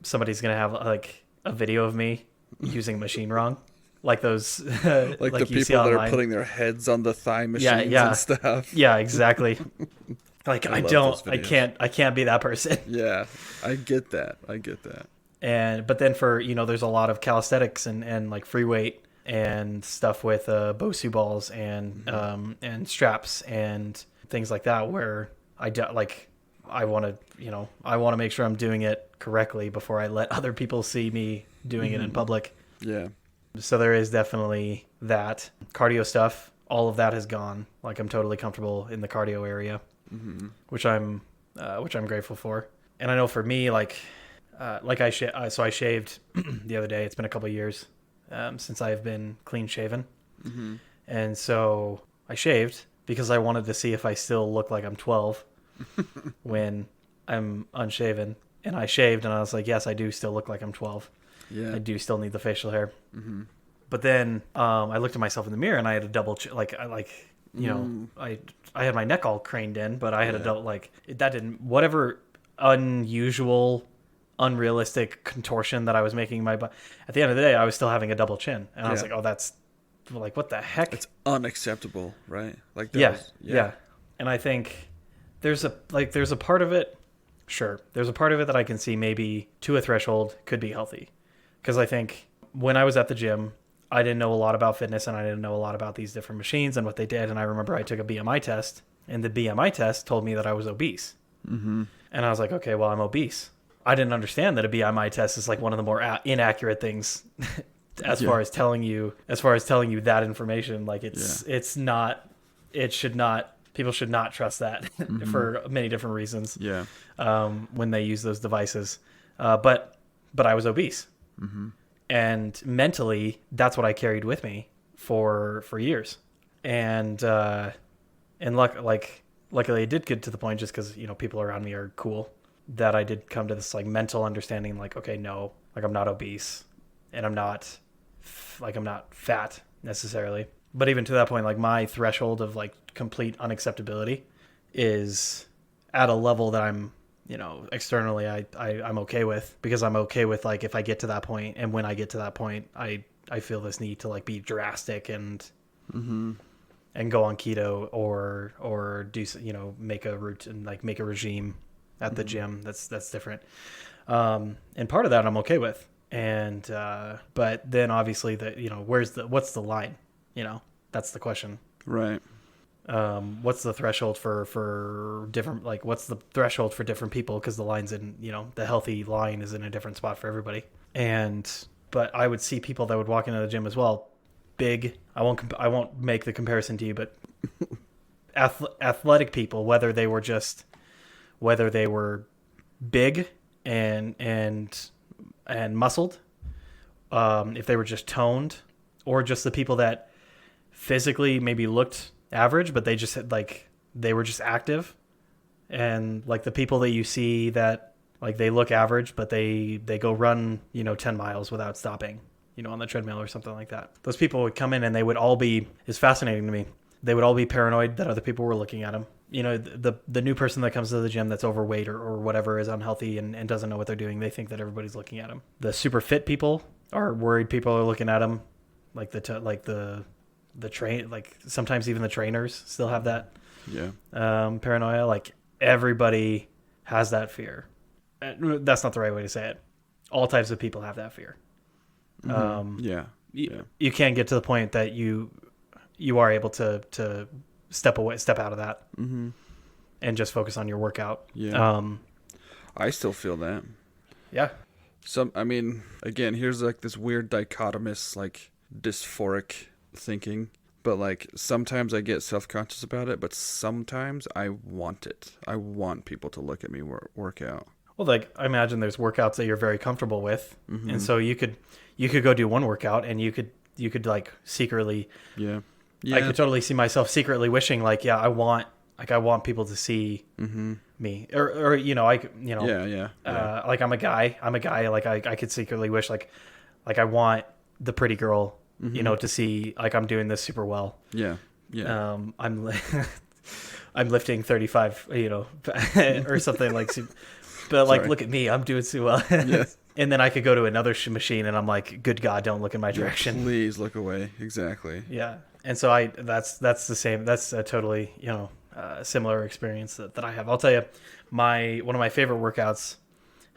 S1: somebody's gonna have like a video of me using a machine wrong, like those
S3: like the people that are putting their heads on the thigh machines and stuff.
S1: Yeah, exactly. Like I can't be that person.
S3: Yeah, I get that.
S1: But then for, there's a lot of calisthenics and like free weight and stuff with Bosu balls and straps and things like that where I want to make sure I'm doing it correctly before I let other people see me doing it in public.
S3: Yeah.
S1: So there is definitely that. Cardio stuff, all of that has gone. Like I'm totally comfortable in the cardio area, which I'm grateful for. And I know for me, I shaved the other day. It's been a couple of years since I've been clean shaven, and so I shaved because I wanted to see if I still look like I'm 12 when I'm unshaven. And I shaved, and I was like, yes, I do still look like I'm 12. Yeah, I do still need the facial hair. But then I looked at myself in the mirror, and I had a double I had my neck all craned in, but I had a double that didn't whatever unusual, unrealistic contortion that I was making my butt. At the end of the day, I was still having a double chin, and I was like, "Oh, that's like what the heck?
S3: It's unacceptable, right?" Like,
S1: yeah. And I think there's a part of it. Sure, there's a part of it that I can see maybe to a threshold could be healthy, because I think when I was at the gym, I didn't know a lot about fitness, and I didn't know a lot about these different machines and what they did. And I remember I took a BMI test, and the BMI test told me that I was obese. And I was like, okay, well, I'm obese. I didn't understand that a BMI test is like one of the more inaccurate things as far as telling you that information. Like it's not, people should not trust that for many different reasons. Yeah. When they use those devices. But I was obese. And mentally, that's what I carried with me for years. And luckily it did get to the point, just because, people around me are cool, that I did come to this like mental understanding, like, okay, no, like I'm not obese, and I'm not fat necessarily. But even to that point, like my threshold of like complete unacceptability is at a level that I'm, externally I'm okay with, because I'm okay with like if I get to that point, and when I get to that point, I feel this need to like be drastic and go on keto or do, make a routine, like make a regime at the gym. That's different. And part of that I'm okay with. And but then obviously what's the line? That's the question.
S3: Right.
S1: What's the threshold for different, like what's the threshold for different people? Because the line's in, the healthy line is in a different spot for everybody. But I would see people that would walk into the gym as well, big. I won't make the comparison to you, but athletic people, whether they were big and muscled, if they were just toned, or just the people that physically maybe looked average, but they just had they were just active, and like the people that you see that like they look average, but they go run 10 miles without stopping, on the treadmill or something like that. Those people would come in, and they would all be, it's fascinating to me, they would all be paranoid that other people were looking at them. The new person that comes to the gym that's overweight or whatever, is unhealthy and doesn't know what they're doing, they think that everybody's looking at them. The super fit people are worried people are looking at them, like the train, like sometimes even the trainers still have that paranoia. Like everybody has that fear. That's not the right way to say it. All types of people have that fear. You can't get to the point that you are able to step out of that and just focus on your workout.
S3: I still feel that. Again, here's like this weird dichotomous, like dysphoric thinking, but like sometimes I get self-conscious about it, but sometimes I want it. I want people to look at me work out.
S1: Well, like I imagine there's workouts that you're very comfortable with, and so you could go do one workout, and you could like secretly, I could totally see myself secretly wishing like, I want Like I want people to see me, or like I'm a guy. Like I could secretly wish like I want the pretty girl, to see like I'm doing this super well.
S3: Yeah.
S1: I'm I'm lifting 35, or something like, but like, look at me, I'm doing so well.
S3: Yes.
S1: And then I could go to another machine and I'm like, good God, don't look in my direction.
S3: Please look away. Exactly.
S1: Yeah. And so that's the same. That's a totally, similar experience that I have. I'll tell you, one of my favorite workouts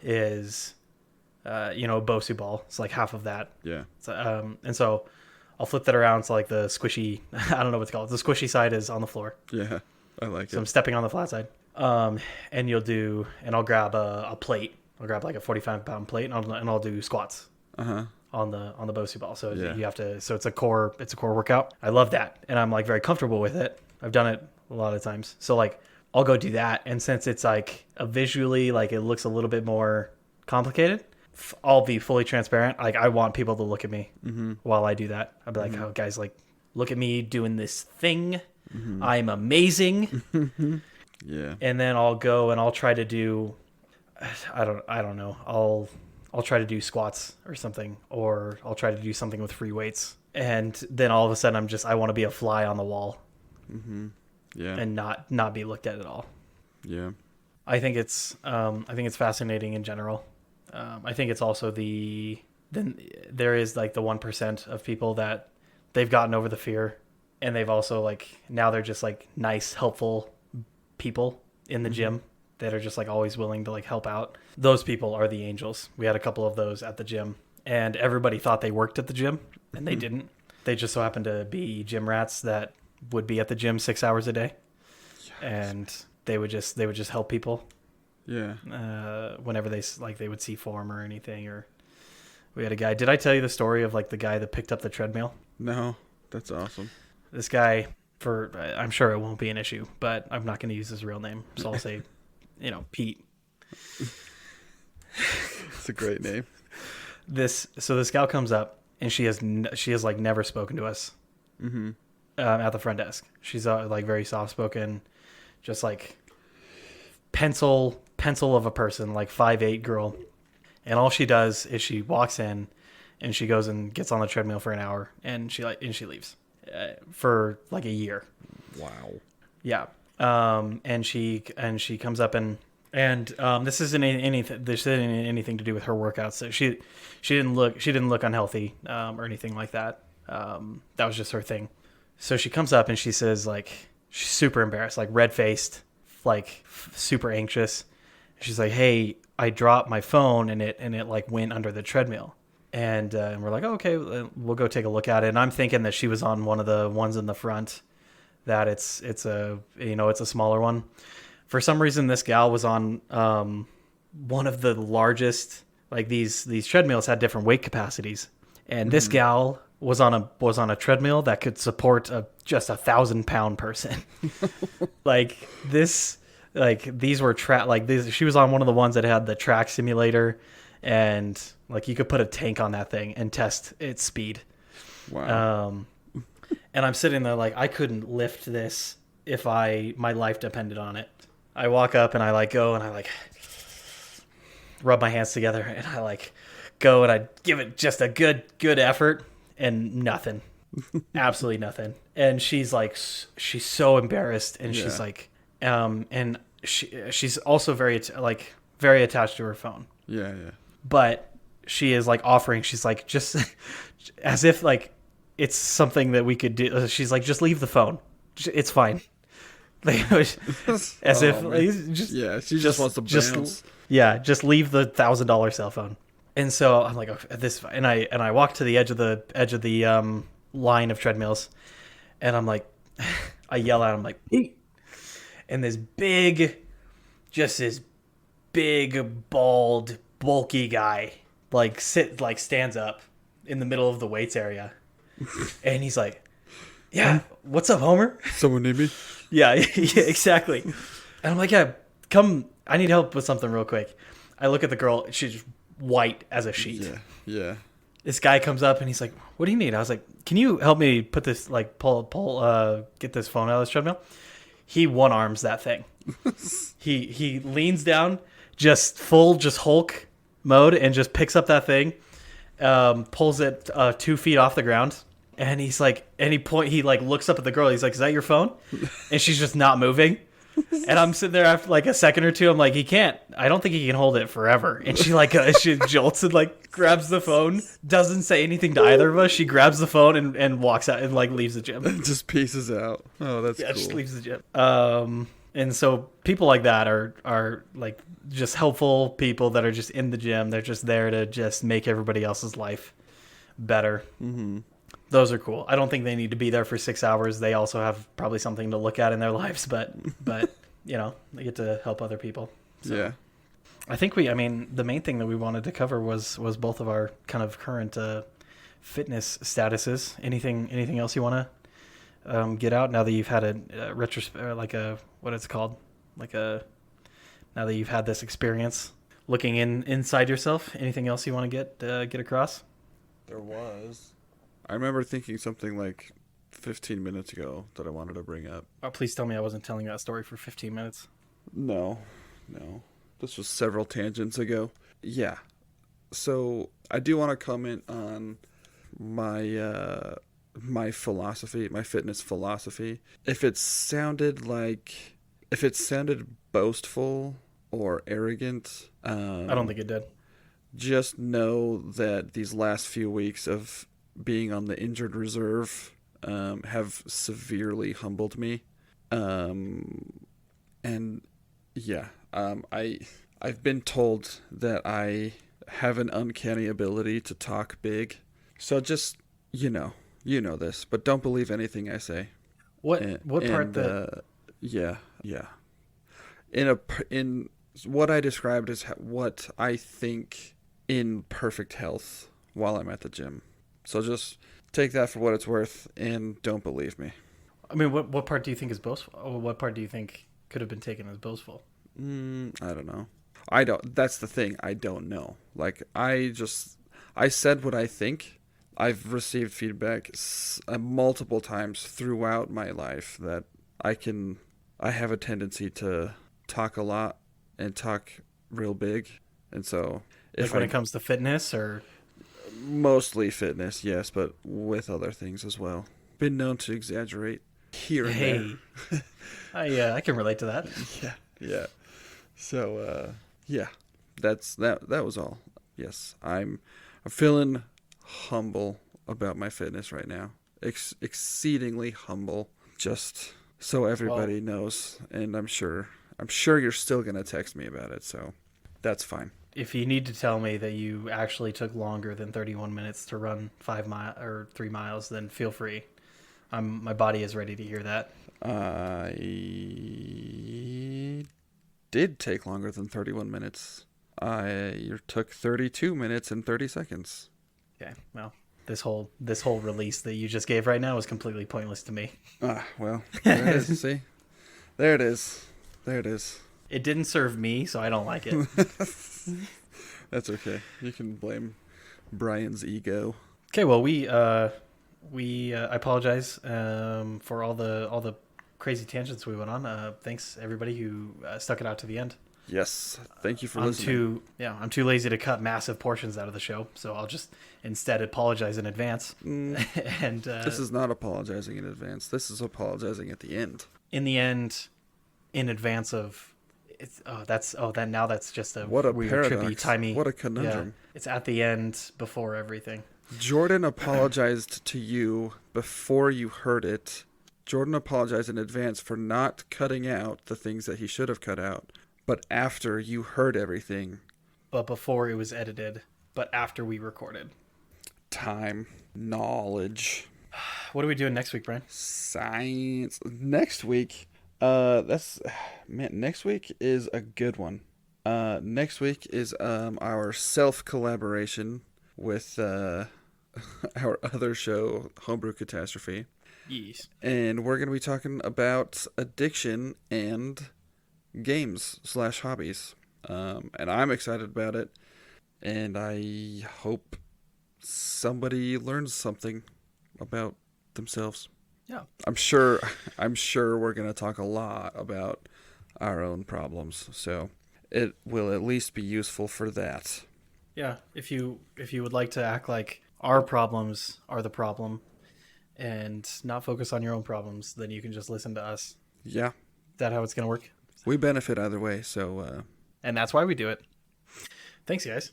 S1: is, Bosu ball. It's like half of that.
S3: Yeah.
S1: So, and so I'll flip that around to like the squishy, I don't know what to call it. The squishy side is on the floor.
S3: Yeah. I like it.
S1: So I'm stepping on the flat side. And I'll grab a plate. I'll grab like a 45-pound plate and I'll do squats. On the Bosu ball. So you have to, so it's a core workout. I love that. And I'm like very comfortable with it. I've done it a lot of times. So like I'll go do that. And since it's like visually, like it looks a little bit more complicated, I'll be fully transparent. Like I want people to look at me while I do that. I'll be like, oh guys, like look at me doing this thing. I'm amazing.
S3: Yeah.
S1: And then I'll go and I'll try to do, I don't know. I'll try to do squats or something, or I'll try to do something with free weights. And then all of a sudden I want to be a fly on the wall.
S3: Yeah.
S1: And not be looked at all.
S3: Yeah.
S1: I think it's fascinating in general. I think it's also then there is like the 1% of people that they've gotten over the fear, and they've also like, now they're just like nice, helpful people in the gym that are just like always willing to like help out. Those people are the angels. We had a couple of those at the gym, and everybody thought they worked at the gym, and they didn't. They just so happened to be gym rats that would be at the gym 6 hours a day. Yes. And they would just help people.
S3: Yeah.
S1: Whenever they would see form or anything. Or we had a guy. Did I tell you the story of like the guy that picked up the treadmill?
S3: No, that's awesome.
S1: This guy, I'm sure it won't be an issue, but I'm not going to use his real name, so I'll say, Pete.
S3: It's a great name.
S1: This gal comes up and she has like never spoken to us at the front desk. She's like very soft spoken, just like pencil of a person, like 5'8" girl. And all she does is she walks in and she goes and gets on the treadmill for an hour and she leaves for like a year.
S3: Wow.
S1: Yeah. And she comes up and this isn't anything to do with her workouts. So she didn't look unhealthy or anything like that. That was just her thing. So she comes up and she says, like, she's super embarrassed, like red faced, like super anxious. She's like, "Hey, I dropped my phone and it like went under the treadmill." And we're like, oh, "Okay, we'll go take a look at it." And I'm thinking that she was on one of the ones in the front, that it's a smaller one. For some reason, this gal was on one of the largest. Like these treadmills had different weight capacities, and this gal was on a treadmill that could support just 1,000-pound person. Like this, like these were she was on one of the ones that had the track simulator, and like you could put a tank on that thing and test its speed.
S3: Wow.
S1: And I'm sitting there like, I couldn't lift this if my life depended on it. I walk up and I like go and I like rub my hands together and I like go and I give it just a good effort, and nothing. Absolutely nothing. And she's so embarrassed, and she's like, and she's also very attached to her phone.
S3: Yeah.
S1: But she is like offering, she's like, just as if like it's something that we could do. She's like, just leave the phone. It's fine. As if
S3: she just wants to bounce.
S1: Just leave the $1,000 cell phone. And so I'm like, and I walk to the edge of the line of treadmills, and I'm like, I yell at him like, "Pete!" And this big, bald, bulky guy stands up in the middle of the weights area, and he's like, "Yeah, what's up, Homer?
S3: Someone need me?"
S1: Yeah, exactly. And I'm like, "Yeah, come. I need help with something real quick." I look at the girl. She's white as a sheet.
S3: Yeah.
S1: This guy comes up and he's like, "What do you need?" I was like, "Can you help me put this, like, get this phone out of this treadmill?" he one arms that thing. He leans down, just Hulk mode, and just picks up that thing, pulls it 2 feet off the ground, and he's like, he like looks up at the girl. He's like, "Is that your phone?" And she's just not moving. And I'm sitting there after like a second or two. I'm like, I don't think he can hold it forever. And she like she jolts and like grabs the phone, doesn't say anything to either of us. She grabs the phone and walks out and like leaves the gym.
S3: Just pieces out. Oh, that's cool.
S1: Just leaves the gym. And so people like that are like just helpful people that are just in the gym. They're just there to just make everybody else's life better. Mm-hmm. Those are cool. I don't think they need to be there for 6 hours. They also have probably something to look at in their lives, but you know, they get to help other people. So
S3: yeah.
S1: I think the main thing that we wanted to cover was both of our kind of current fitness statuses. Anything else you want to get out now that you've had a retrospect, like a what it's called, now that you've had this experience looking inside yourself? Anything else you want to get across?
S3: There was. I remember thinking something like 15 minutes ago that I wanted to bring up.
S1: Oh, please tell me I wasn't telling that story for 15 minutes.
S3: No. This was several tangents ago. Yeah. So I do want to comment on my my philosophy, my fitness philosophy. If it sounded boastful or arrogant,
S1: I don't think it did.
S3: Just know that these last few weeks of being on the injured reserve have severely humbled me. And yeah, I've been told that I have an uncanny ability to talk big. So just, you know this, but don't believe anything I say.
S1: What part
S3: yeah. In what I described as what I think in perfect health while I'm at the gym. So just take that for what it's worth and don't believe me.
S1: I mean, what part do you think is boastful? Or what part do you think could have been taken as boastful?
S3: I don't know. That's the thing. I don't know. Like, I said what I think. I've received feedback multiple times throughout my life that I have a tendency to talk a lot and talk real big. And so
S1: when it comes to fitness, or
S3: mostly fitness, yes, but with other things as well. Been known to exaggerate here and there.
S1: I can relate to that.
S3: Yeah. So yeah, that was all. Yes, I'm feeling humble about my fitness right now. Exceedingly humble. Just so everybody knows, and I'm sure you're still gonna text me about it, so that's fine.
S1: If you need to tell me that you actually took longer than 31 minutes to run 3 miles, then feel free. My body is ready to hear that.
S3: I did take longer than 31 minutes. I took 32 minutes and 30 seconds.
S1: Okay, well, this whole release that you just gave right now is completely pointless to me.
S3: Well, there it is. See? There it is.
S1: It didn't serve me, so I don't like it.
S3: That's okay. You can blame Bryan's ego.
S1: Okay, well, I apologize for all the crazy tangents we went on. Thanks everybody who stuck it out to the end.
S3: Yes, thank you for listening.
S1: I'm too lazy to cut massive portions out of the show, so I'll just instead apologize in advance. And
S3: this is not apologizing in advance. This is apologizing at the end.
S1: In the end, in advance of. That's just a
S3: what a
S1: weird,
S3: paradox.
S1: trippy, timey.
S3: What a conundrum.
S1: Yeah, it's at the end before everything.
S3: Jordan apologized to you before you heard it. Jordan apologized in advance for not cutting out the things that he should have cut out, but after you heard everything.
S1: But before it was edited, but after we recorded.
S3: Time, knowledge.
S1: What are we doing next week, Bryan?
S3: Science. Next week. Next week is a good one. Next week is our self-collaboration with our other show, Homebrew Catastrophe.
S1: Yes.
S3: And we're going to be talking about addiction and games/hobbies. And I'm excited about it. And I hope somebody learns something about themselves.
S1: Yeah.
S3: I'm sure we're going to talk a lot about our own problems. So it will at least be useful for that.
S1: Yeah. If you would like to act like our problems are the problem and not focus on your own problems, then you can just listen to us.
S3: Yeah.
S1: Is that how it's going to work?
S3: We benefit either way. So,
S1: and that's why we do it. Thanks, guys.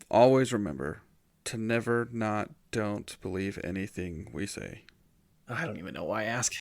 S3: Always remember to never, not, don't believe anything we say.
S1: I don't even know why I ask.